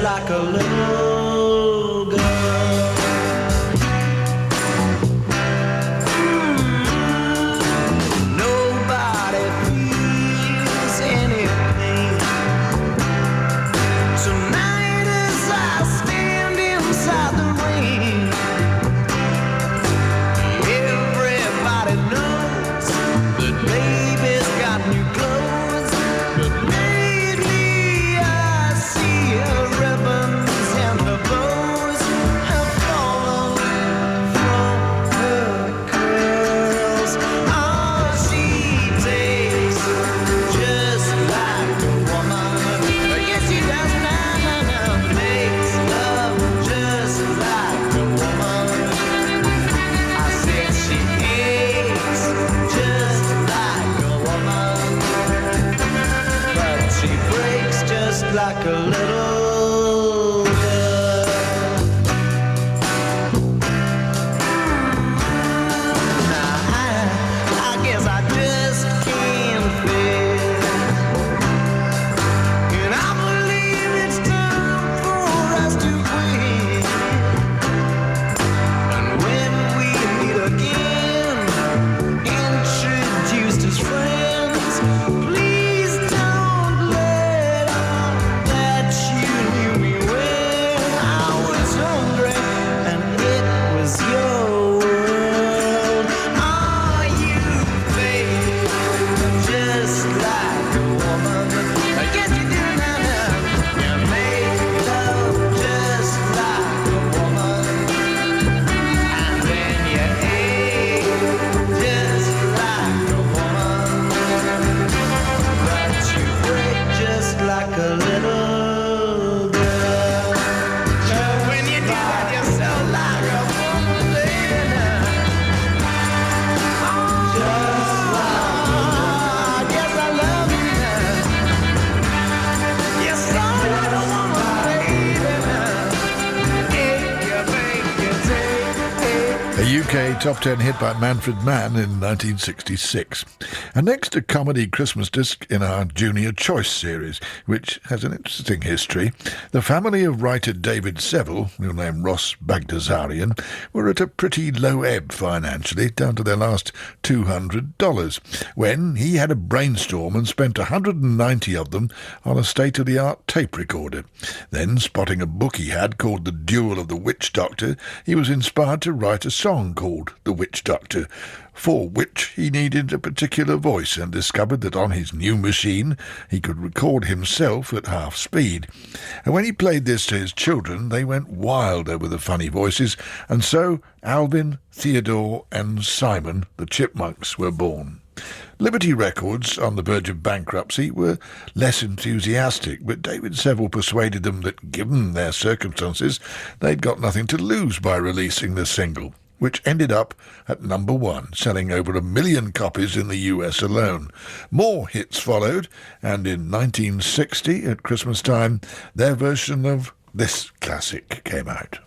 Like a little girl. Nobody feels any pain. Tonight as I stand inside the rain, everybody knows that baby's got new clothes, but lately I see her ribbons and her bows have fallen from her curls. Oh, she takes just like a woman. Yes, she does now. Makes love just like a woman. I said she is just like a woman, but she breaks just like a little girl. Now I guess I just can't fail, and I believe it's time for us to quit. And when we meet again, introduced as friends, please don't let on that you knew me when I was hungry and it was your world. Oh, you fake just like a woman. Yes, you do now. You make love just like a woman, and then you ache just like a woman, but you break just like a little girl. When you do that, you're so like a woman, baby. Just like a woman. Yes, I love you now. You're so like a woman, baby. You make you take. A UK top 10 hit by Manfred Mann in 1966. And next, a comedy Christmas disc in our Junior Choice series, which has an interesting history. The family of writer David Seville, real name Ross Bagdasarian, were at a pretty low ebb financially, down to their last $200, when he had a brainstorm and spent 190 of them on a state-of-the-art tape recorder. Then, spotting a book he had called The Duel of the Witch Doctor, he was inspired to write a song called The Witch Doctor, for which he needed a particular voice, and discovered that on his new machine he could record himself at half speed. And when he played this to his children, they went wild over the funny voices, and so Alvin, Theodore and Simon, the Chipmunks, were born. Liberty Records, on the verge of bankruptcy, were less enthusiastic, but David Seville persuaded them that, given their circumstances, they'd got nothing to lose by releasing the single, which ended up at number 1, selling over 1 million copies in the US alone. More hits followed, and in 1960, at Christmas time, their version of this classic came out.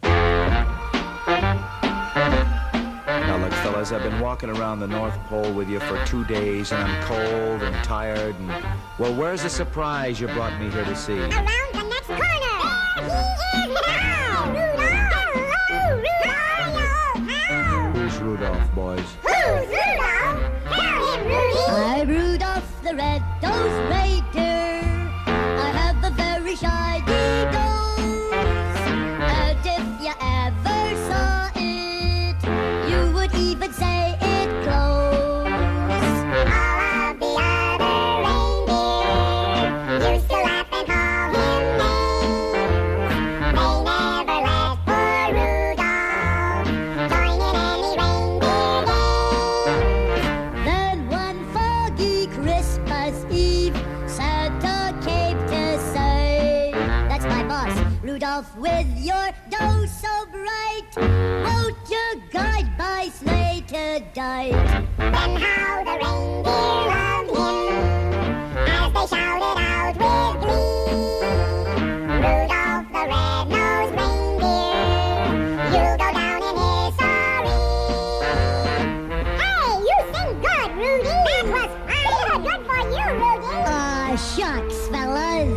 Now look, fellas, I've been walking around the North Pole with you for 2 days, and I'm cold and tired, and, well, where's the surprise you brought me here to see? Around the next corner! There he is now! Rudolph! Who's Rudolph, boys? Who's Rudolph? Tell him, Rudy! I'm Rudolph the red-nosed reindeer. I have a very shiny nose, and if you ever saw it, you would even say it glows. All of the other reindeer used to laugh and call him Rudolph, with your nose so bright, won't you guide my sleigh tonight? Then how the reindeer loved him as they shouted out with glee. Rudolph the red-nosed reindeer, you'll go down in history. Hey, you sing good, Rudy. That was fine. Good for you, Rudy. Aw, shucks, fellas.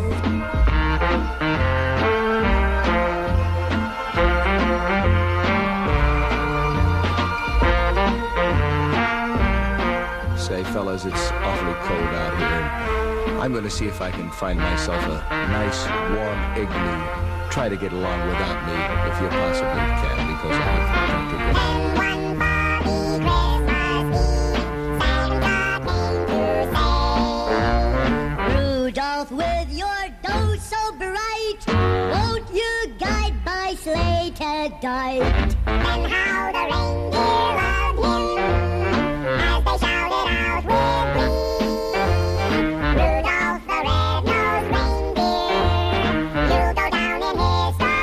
Say, fellas, it's awfully cold out here. I'm going to see if I can find myself a nice, warm igloo. Try to get along without me, if you possibly can, because I have to go. Then one foggy Christmas Eve, Santa came to say, Rudolph, with your nose so bright, won't you guide my sleigh tonight? then how the reindeer loved him as they shouted out with glee. Rudolph the red-nosed reindeer, you'll go down in history.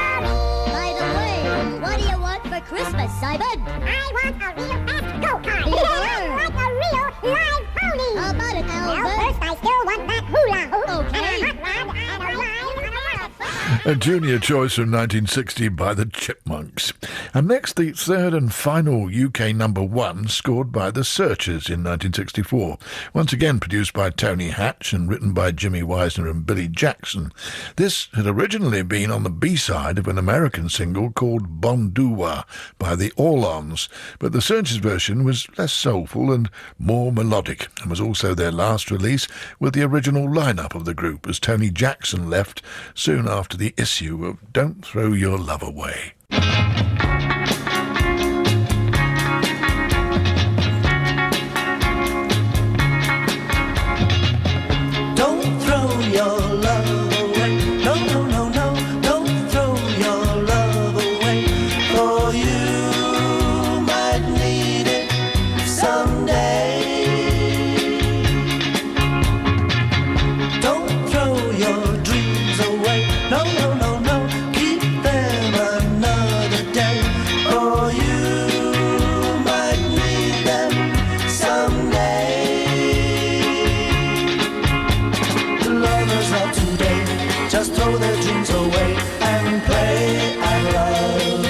By the way, what do you want for Christmas, Simon? I want a real fast go-kart. Yeah. Like a real live pony. How about it, Albert? Well, first I still want that hula hoop. Okay. And a hot rod and a ride on a A junior choice from 1960 by the Chipmunks. And next, the third and final UK number one scored by the Searchers in 1964. Once again produced by Tony Hatch and written by Jimmy Wisner and Billy Jackson. This had originally been on the B-side of an American single called Bon Doo-Wah by the All-Ons, but the Searchers version was less soulful and more melodic, and was also their last release with the original lineup of the group, as Tony Jackson left soon after the issue of Don't Throw Your Love Away. Don't throw your love away. No, no, no, no. Don't throw your love away. For you might need it someday. Don't throw your dreams away. No, no, no, no. Keep them another day. For you might need them someday. The lovers of today just throw their dreams away and play at love.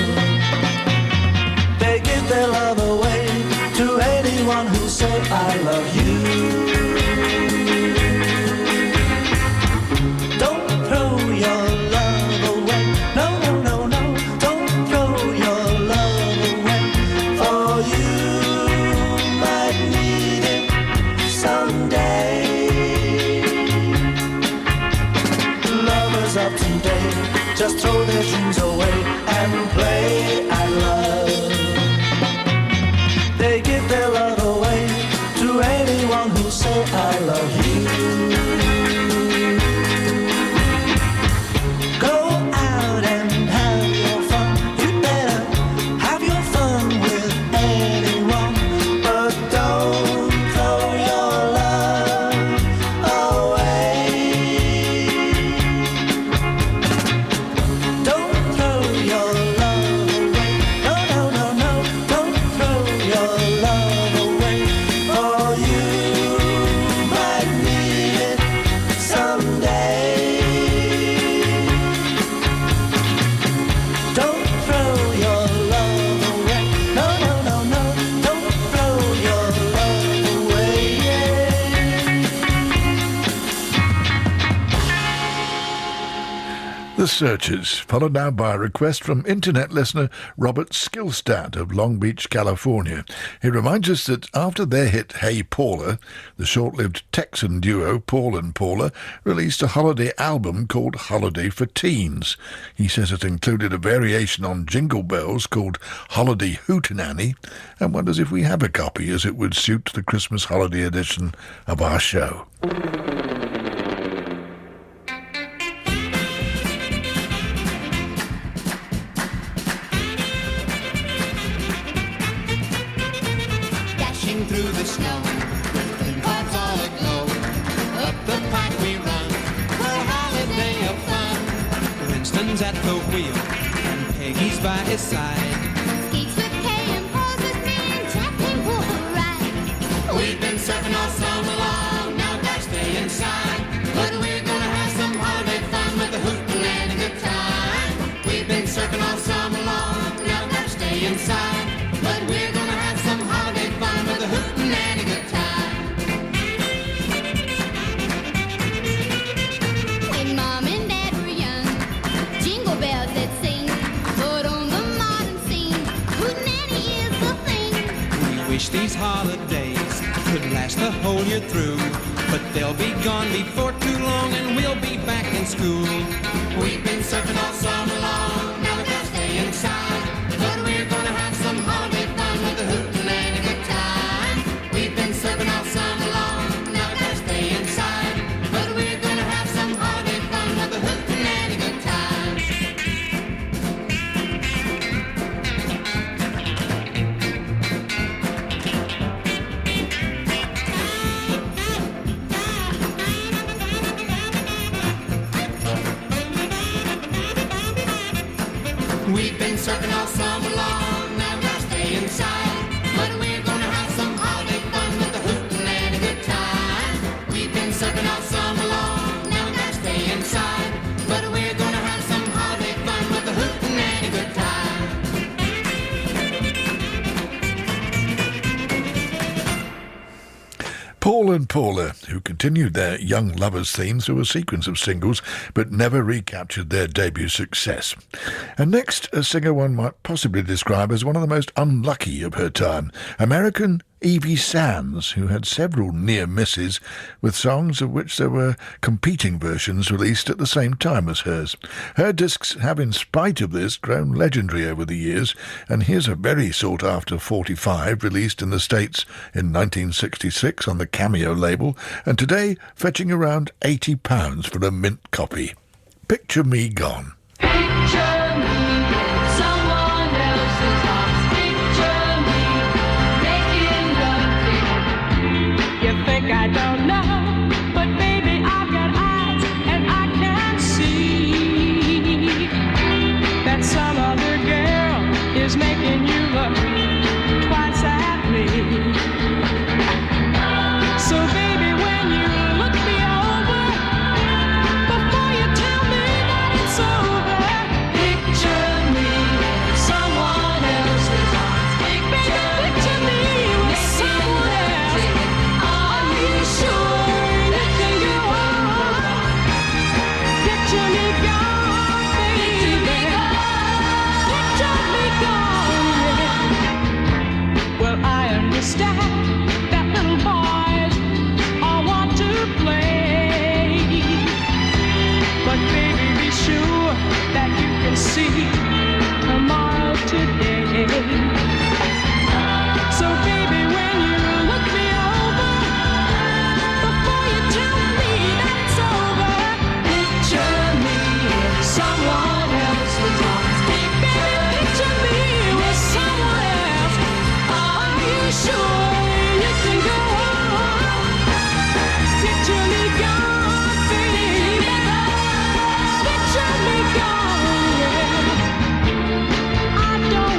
They give their love away to anyone who say I love you. Don't throw your love away. No, no, no, no. Don't throw your love away. For you might need it someday. Lovers of today just throw their dreams away and play at love. They give their love away to anyone who say I love you. Go out and have your fun. You better have your fun with anyone, but don't throw your love away. Don't throw your love away. No, no, no, no. Don't throw your love away. For you might need it someday. Don't throw your love away. No, no, no, no. Don't throw your love away. The Searchers, followed now by a request from internet listener Robert Skillstad of Long Beach, California. He reminds us that after their hit Hey Paula, the short-lived Texan duo Paul and Paula released a holiday album called Holiday for Teens. He says it included a variation on Jingle Bells called Holiday Hootenanny, and wonders if we have a copy, as it would suit the Christmas holiday edition of our show. Dashing through the snow, with clouds all aglow. Up the park we run, for a holiday of fun. Brixton's at the wheel, and Peggy's by his side. Skates with Kay and Paws with me and Jackie will ride. We've been surfing all summer long, now gotta stay inside. But we're gonna have some holiday fun with a hootin' and a good time. We've been surfing all summer long, now gotta stay inside. But we're gonna have some holiday fun with a hootin' and a good time. When Mom and Dad were young, jingle bells that sing. But on the modern scene, hootenanny is the thing. We wish these holidays could last the whole year through, but they'll be gone before too long and we'll be back in school. We've been surfing all summer long, now we gotta stay inside. But we're gonna have some holiday fun with a hootin' and a good time. We've been surfing all summer long, now we gotta stay inside. But we're gonna have some holiday fun with a hootin' and a good time. We've been surfing all summer long, now we gotta stay inside. But we're gonna have some holiday fun with a hootin' and a good time. We've been surfing all summer long, now we gotta stay inside. But we're gonna have some holiday fun with a hootin' and a good time. Paul and Paula, who continued their young lovers theme through a sequence of singles but never recaptured their debut success. And next, a singer one might possibly describe as one of the most unlucky of her time, American Evie Sands, who had several near misses with songs of which there were competing versions released at the same time as hers. Her discs have, in spite of this, grown legendary over the years, and here's a very sought-after 45 released in the States in 1966 on the Cameo label, and today fetching around £80 for a mint copy. Picture Me Gone. Picture me, someone else's arms. Picture me, making love to you. You think I don't know, but baby, I've got eyes and I can see that some other girl is making you look twice at me. So baby, when you look me over, before you tell me that it's over, picture me, someone else's arms. Picture me with someone else. Are you sure you can go on? Picture me gone, baby. Picture me gone, yeah. Well, I understand that little boys all want to play, but baby, be sure that you can see tomorrow today. So baby, when you look me over, before you tell me that it's over, picture me in someone else's arms. Baby, picture me with someone else. Are you sure you can go on? Picture me gone, baby. Picture me gone, yeah. I don't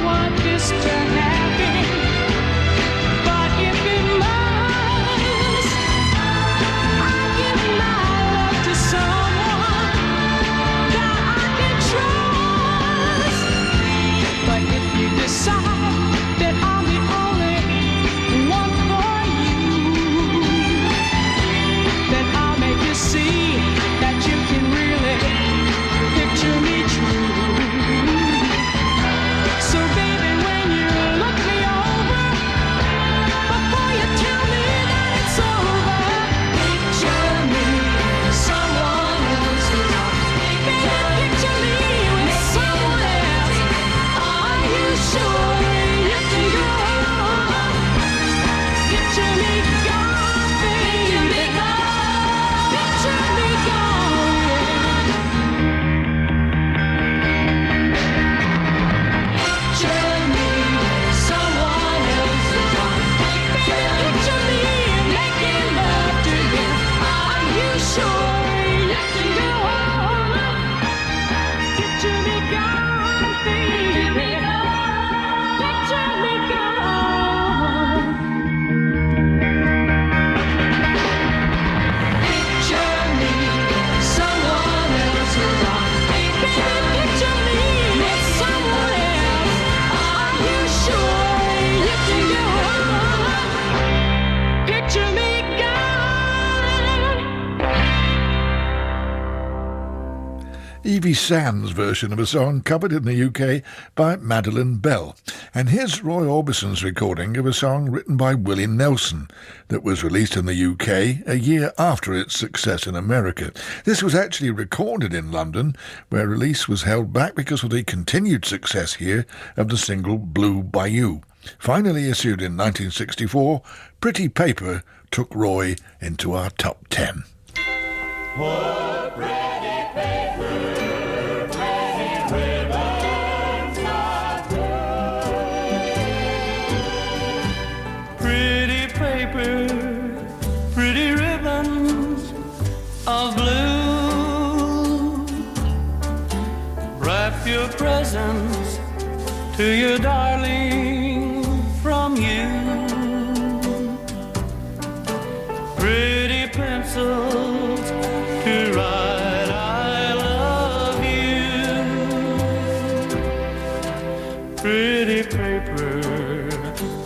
Stevie Sands version of a song covered in the UK by Madeleine Bell. And here's Roy Orbison's recording of a song written by Willie Nelson that was released in the UK a year after its success in America. This was actually recorded in London, where release was held back because of the continued success here of the single Blue Bayou. Finally issued in 1964, Pretty Paper took Roy into our top 10. What pretty paper, pretty ribbons of blue. Pretty paper, pretty ribbons of blue. Wrap your presents to your darling from you. Pretty pencils to write I love you. Pretty paper,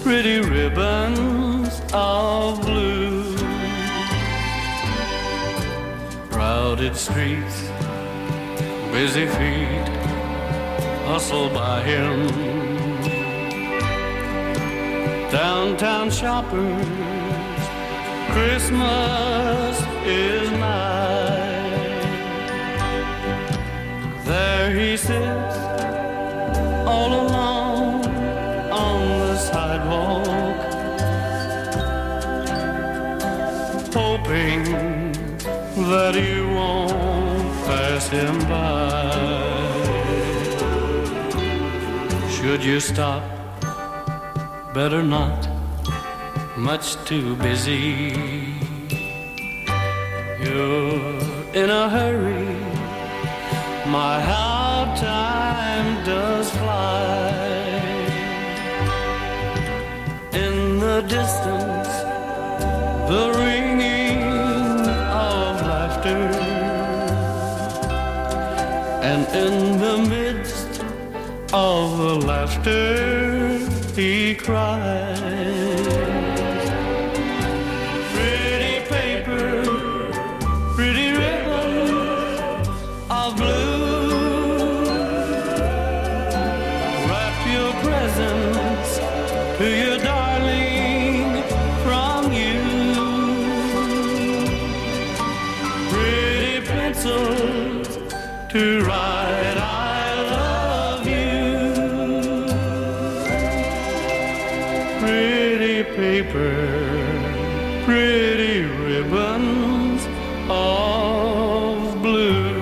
pretty ribbons of blue. Crowded streets, busy feet hustle by him. Downtown shoppers, Christmas is nigh. There he sits, all alone on the sidewalk, hoping that you won't pass him by. Should you stop? Better not, much too busy. You're in a hurry, my how time does fly. In the distance, the ringing of laughter, and in the midst of the laughter he cries. Pretty paper, pretty ribbon of blue. Wrap your presents to your darling from you. Pretty pencils to write I love you. Pretty paper, pretty ribbons of blue.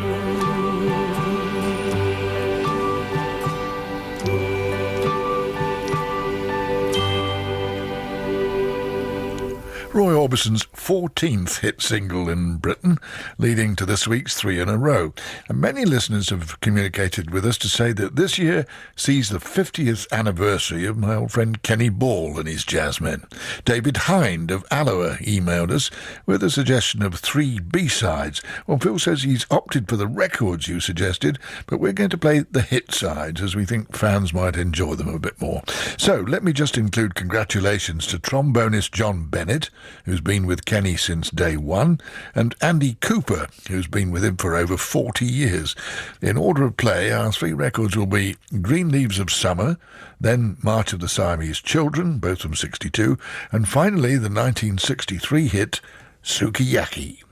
Roy Orbison's 14th hit single in Britain, leading to this week's 3 in a row. And many listeners have communicated with us to say that this year sees the 50th anniversary of my old friend Kenny Ball and his Jazzmen. David Hind of Alloa emailed us with a suggestion of 3 B-sides. Well, Phil says he's opted for the records you suggested, but we're going to play the hit sides as we think fans might enjoy them a bit more. So let me just include congratulations to trombonist John Bennett, who's been with Kenny since day one, and Andy Cooper, who's been with him for over 40 years. In order of play, our 3 records will be Green Leaves of Summer, then March of the Siamese Children, both from 62, and finally the 1963 hit Sukiyaki.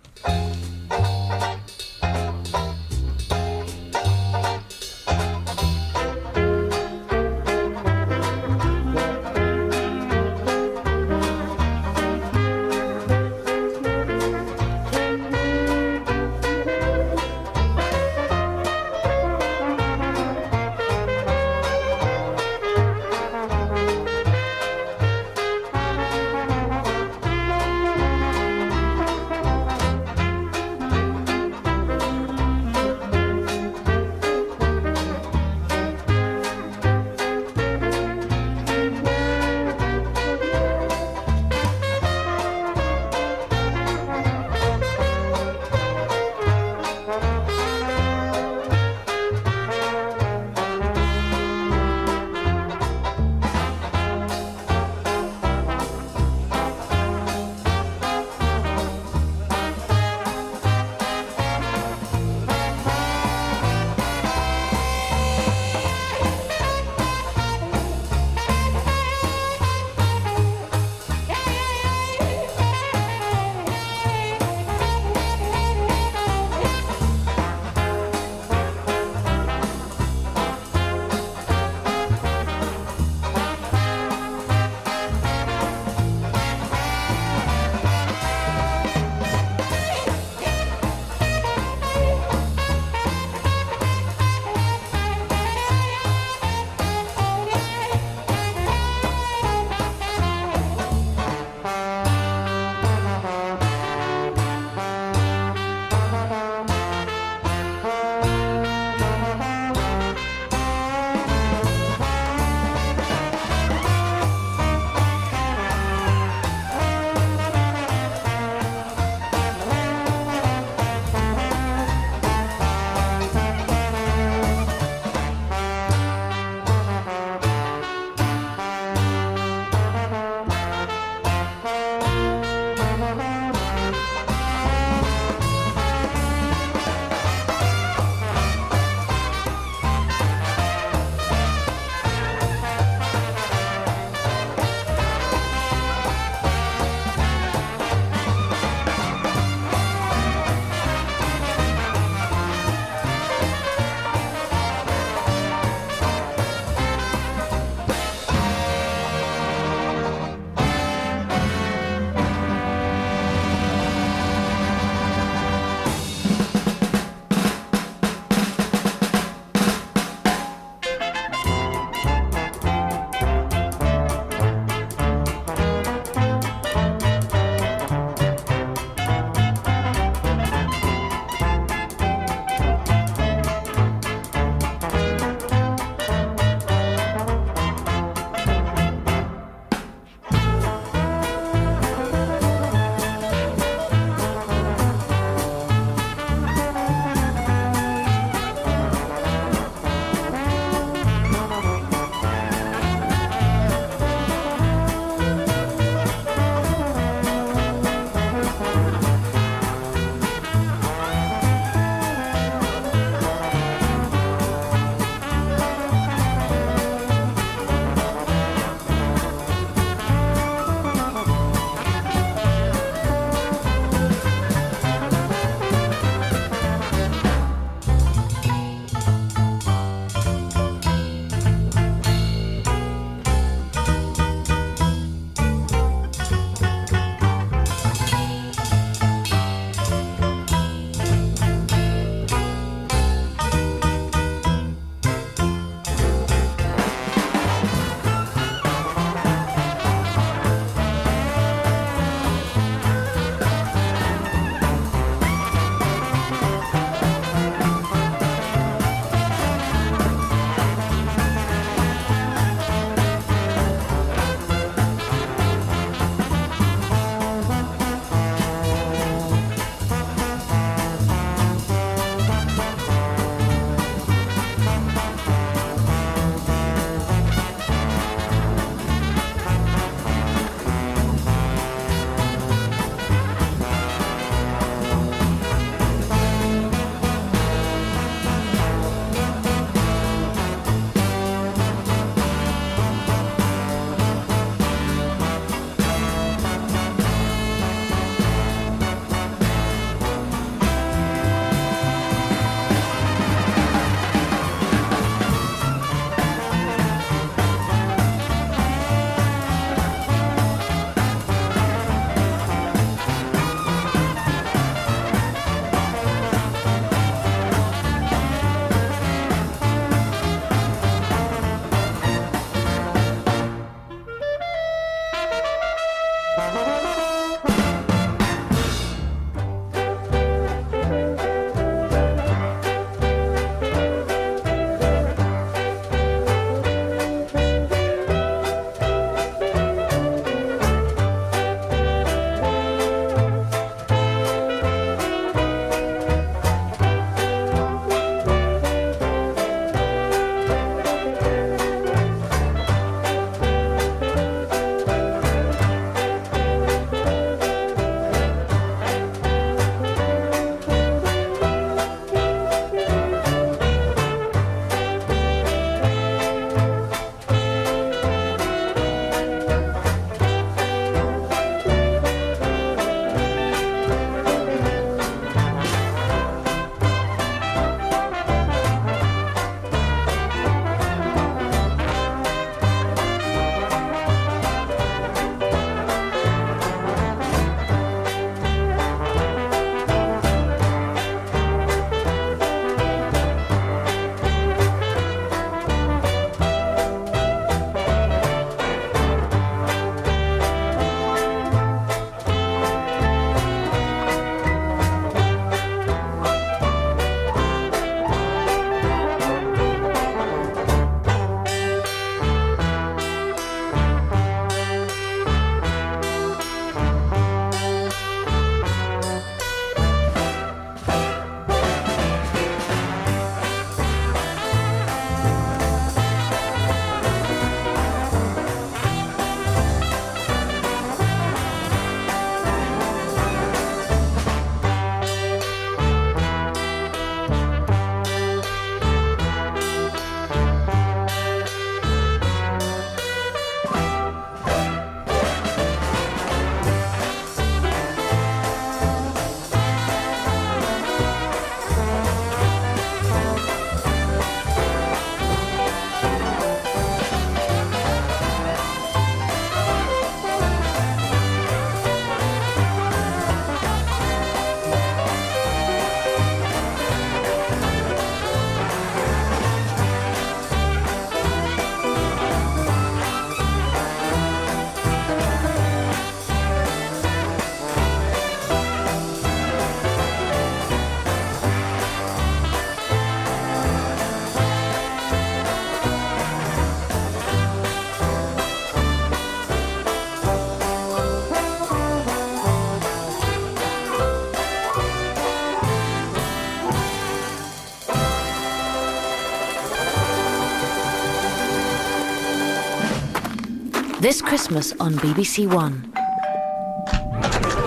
This Christmas on BBC One.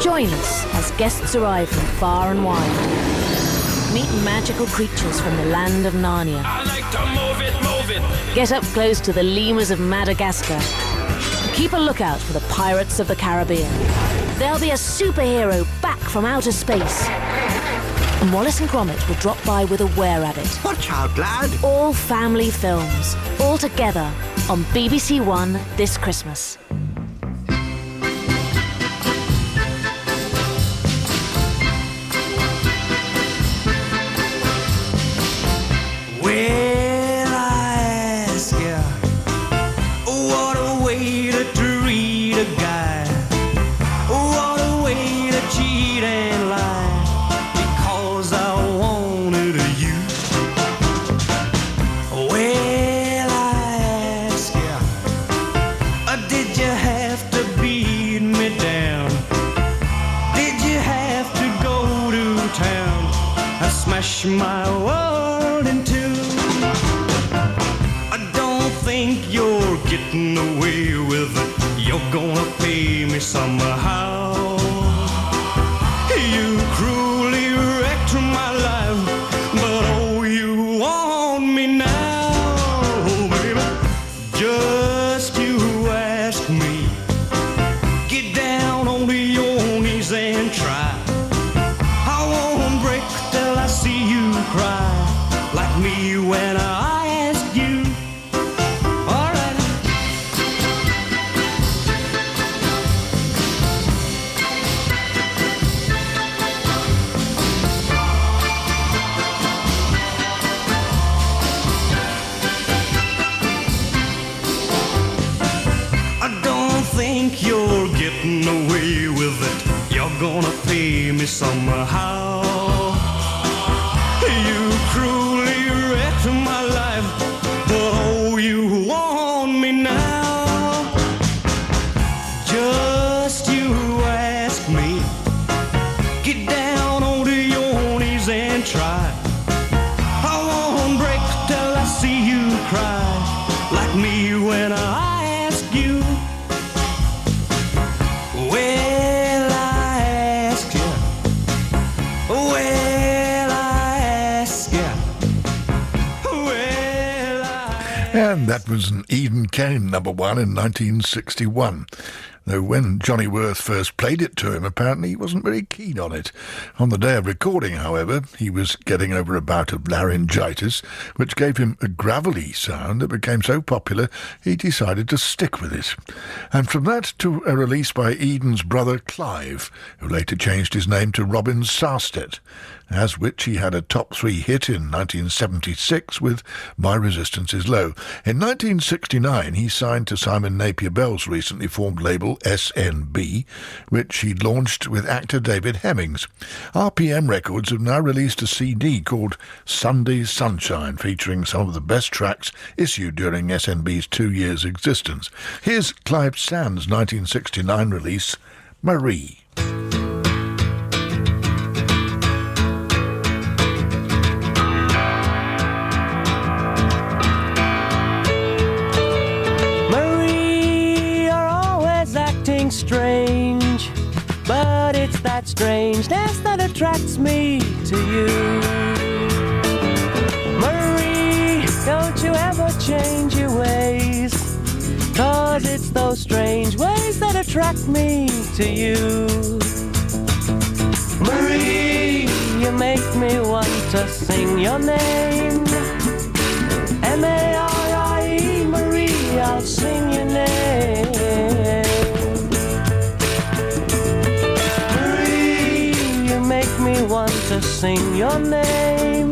Join us as guests arrive from far and wide. Meet magical creatures from the land of Narnia. I like to move it. Get up close to the lemurs of Madagascar. Keep a lookout for the pirates of the Caribbean. There'll be a superhero back from outer space. And Wallace and Gromit will drop by with a were-rabbit. Watch out, lad. All family films, all together on BBC One this Christmas. Well, I ask ya, what a way to treat a guy. What a way to cheat and lie, because I wanted you. Well, I ask ya, did you have to beat me down? Did you have to go to town and smash my world in two? I don't think you're getting away with it. You're gonna pay me somehow. You cruelly wrecked my life, but oh, you want me now, baby. Just you ask me. Get down on your knees and try. I won't break till I see you cry, like me when I ask you. All right. I don't think you're getting away with it. You're gonna pay me somehow. You cruelly wrecked my life, but oh, you want me now. Just you ask me. Get down onto your knees and try. I won't break till I see you cry, like me when I ask you. Well, I ask you. Well, I ask you. And that was an Eden Kane number one in 1961. Though when Johnny Worth first played it to him, apparently he wasn't very keen on it. On the day of recording, however, he was getting over a bout of laryngitis, which gave him a gravelly sound that became so popular he decided to stick with it. And from that to a release by Eden's brother Clive, who later changed his name to Robin Sarstedt, as which he had a top 3 hit in 1976 with My Resistance Is Low. In 1969, he signed to Simon Napier Bell's recently formed label SNB, which he'd launched with actor David Hemmings. RPM Records have now released a CD called Sunday Sunshine, featuring some of the best tracks issued during SNB's 2 years' existence. Here's Clive Sand's 1969 release, Marie. Strange, but it's that strangeness that attracts me to you. Marie, don't you ever change your ways, 'cause it's those strange ways that attract me to you. Marie, you make me want to sing your name. M-A-R-I-E, Marie, I'll sing your name. Want to sing your name.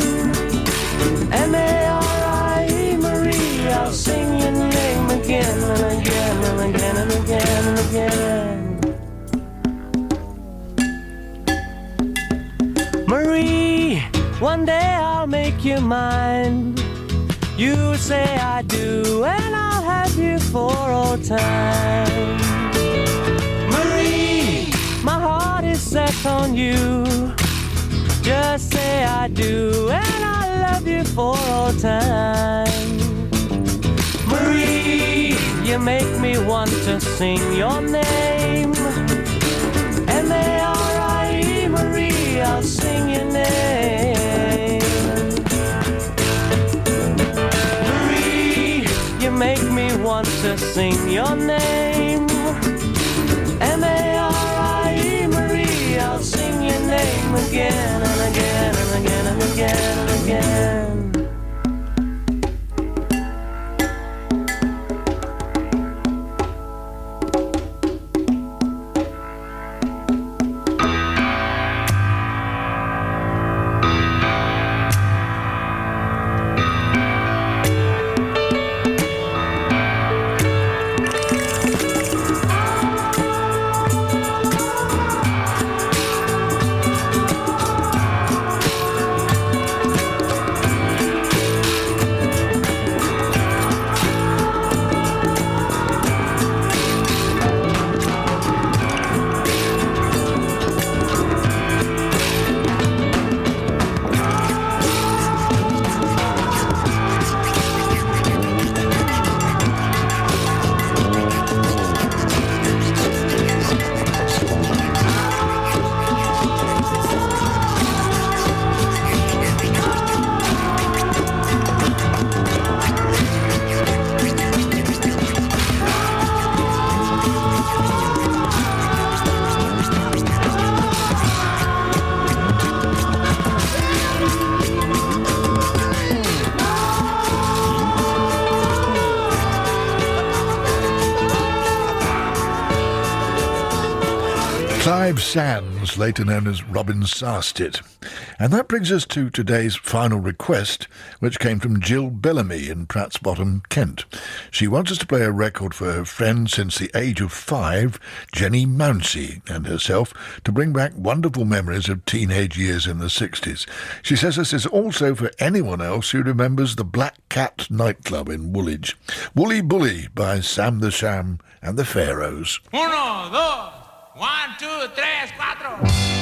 M-A-R-I-E, Marie, I'll sing your name again and again and again and again and again. Marie, one day I'll make you mine. You'll say I do and I'll have you for all time. Marie, my heart is set on you. Just say I do, and I love you for all time. Marie, you make me want to sing your name. M-A-R-I-E, Marie, I'll sing your name. Marie, you make me want to sing your name. M-A-R-I-E, Marie, I'll sing your name again and again and again and again and again. Clive Sands, later known as Robin Sarstedt. And that brings us to today's final request, which came from Jill Bellamy in Pratt's Bottom, Kent. She wants us to play a record for her friend since the age of 5, Jenny Mounsey, and herself, to bring back wonderful memories of teenage years in the 60s. She says this is also for anyone else who remembers the Black Cat nightclub in Woolwich. Woolly Bully by Sam the Sham and the Pharaohs. 1, 2, 1, 2, 3, 4.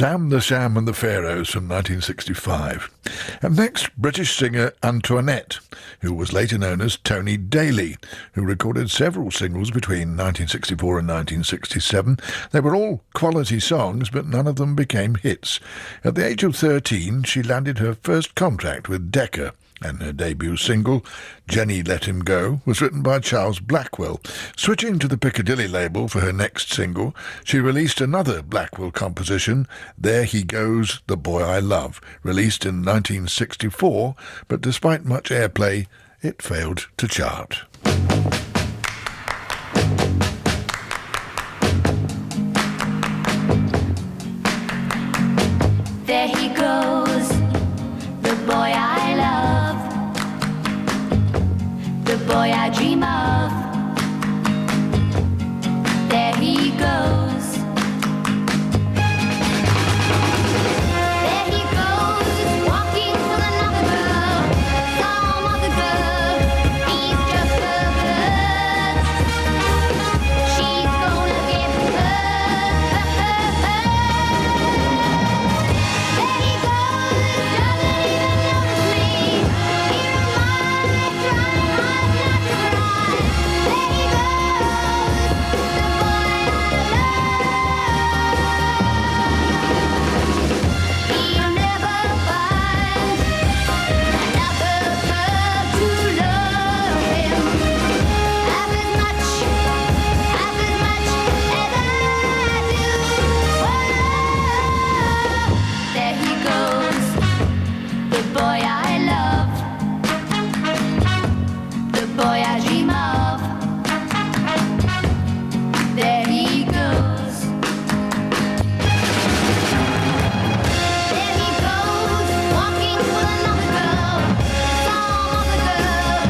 Sam the Sham and the Pharaohs from 1965. And next, British singer Antoinette, who was later known as Tony Daly, who recorded several singles between 1964 and 1967. They were all quality songs, but none of them became hits. At the age of 13, she landed her first contract with Decca, And her debut single, Jenny Let Him Go, was written by Charles Blackwell. Switching to the Piccadilly label for her next single, she released another Blackwell composition, There He Goes, the Boy I Love, released in 1964, but despite much airplay, it failed to chart. There he goes, the boy I love, the boy I dream of. There he goes. There he goes, walking with another girl, some other girl. He's just a flirt. She's gonna get hurt. There he goes, doesn't even notice me. He reminds, trying hard not to cry. There he goes, the boy I love. He'll never find another girl to love him half as much as I do. Oh, there he goes, the boy I love, the boy I dream of. There he goes. There he goes, walking with another girl, some other girl.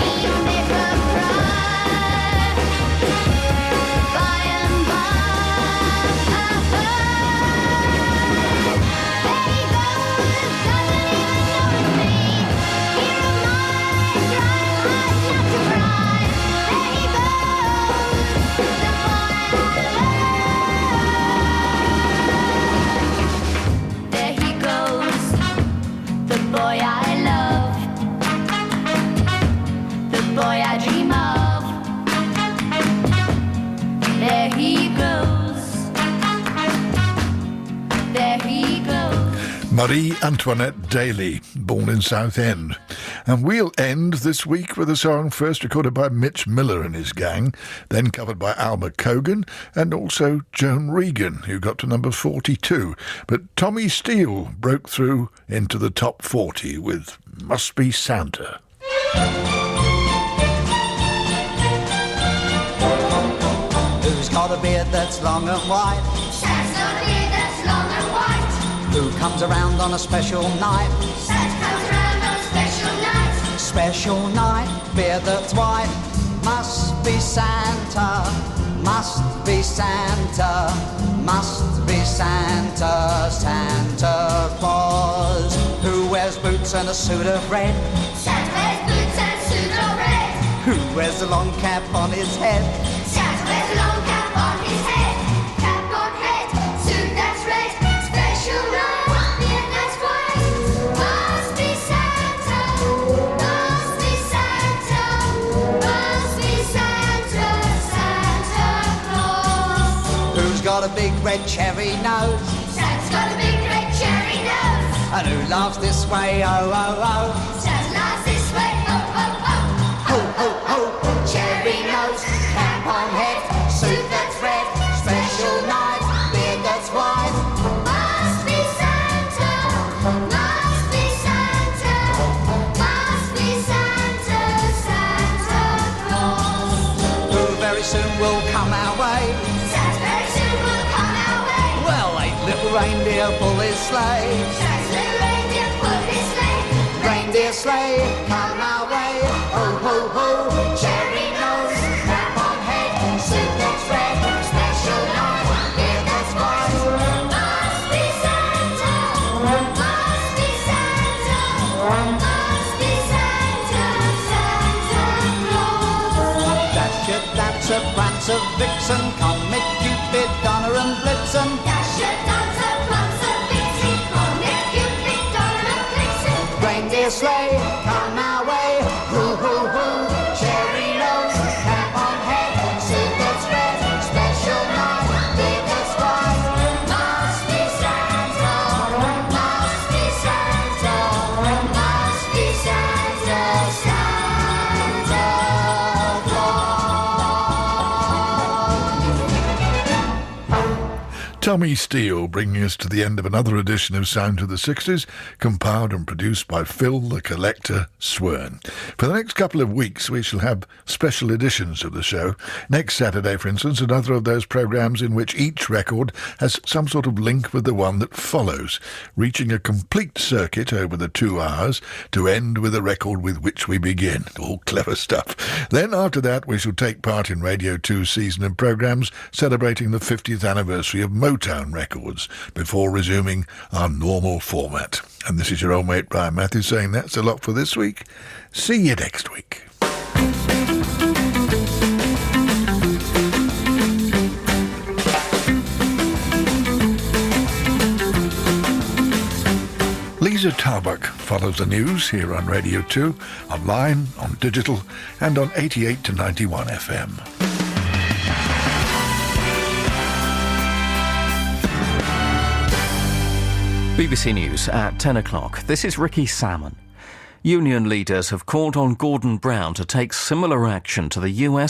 He'll make her cry by and by. There he goes, doesn't even notice me. He reminds, trying hard not to cry. There he goes, the boy I love. There he goes, the boy I love, the boy I dream of. There he goes. There he goes. Marie Antoinette Daly, born in Southend. And we'll end this week with a song first recorded by Mitch Miller and his gang, then covered by Alma Cogan and also Joan Regan, who got to number 42. But Tommy Steele broke through into the top 40 with Must Be Santa. Who's got a beard that's long and white? Santa's got a beard that's long and white. Who comes around on a special night? Santa comes around on a special night. Special night, beard that's white. Must be Santa, must be Santa, must be Santa, Santa Claus. Who wears boots and a suit of red? Santa wears boots and a suit of red. Who wears a long cap on his head? Santa wears a long cap on his head. Cap on head, suit that's red. Special night, beard that's white. Must be Santa, must be Santa, must be Santa, Santa Claus. Who's got a big red cherry nose? Santa's got a big red cherry nose. And who laughs this way, oh, oh, oh? Santa laughs this way, oh, oh, oh. Ho, ho, ho, cherry nose, cap on head, suit that's red, special night, beard that's white. Must be Santa, must be Santa, must be Santa, Santa Claus. Who very soon will come our way? Santa very soon will come our way. Well, 8 little reindeer pull his sleigh. Santa's little reindeer pull his sleigh. Reindeer sleigh, come our way. Ho, ho, ho, cherry nose, cap on head, suit that's red, special night, beard that's white. Must be Santa, must be Santa, must be Santa, Santa Claus. Dasher, Dancer, Prancer, Vixen, Comet, Cupid, Donner and Blitzen. Dasher, Dancer, Prancer, Vixen, Comet, Cupid, Donner and Blitzen. Reindeer sleigh, come our way. Hoo, hoo, hoo, cherry nose, cap on head, suit that's red, special night, beard that's white. Must be Santa, must be Santa, must be Santa. Tommy Steele bringing us to the end of another edition of Sound of the 60s, compiled and produced by Phil the Collector Swern. For the next couple of weeks we shall have special editions of the show. Next Saturday, for instance, another of those programmes in which each record has some sort of link with the one that follows, reaching a complete circuit over the 2 hours to end with the record with which we begin. All clever stuff. Then after that we shall take part in Radio 2's season of programmes celebrating the 50th anniversary of Motown Records before resuming our normal format. And this is your old mate Brian Matthews saying that's a lot for this week. See you next week. Lisa Tarbuck follows the news here on Radio 2, online, on digital, and on 88 to 91 FM. BBC News at 10 o'clock. This is Ricky Salmon. Union leaders have called on Gordon Brown to take similar action to the US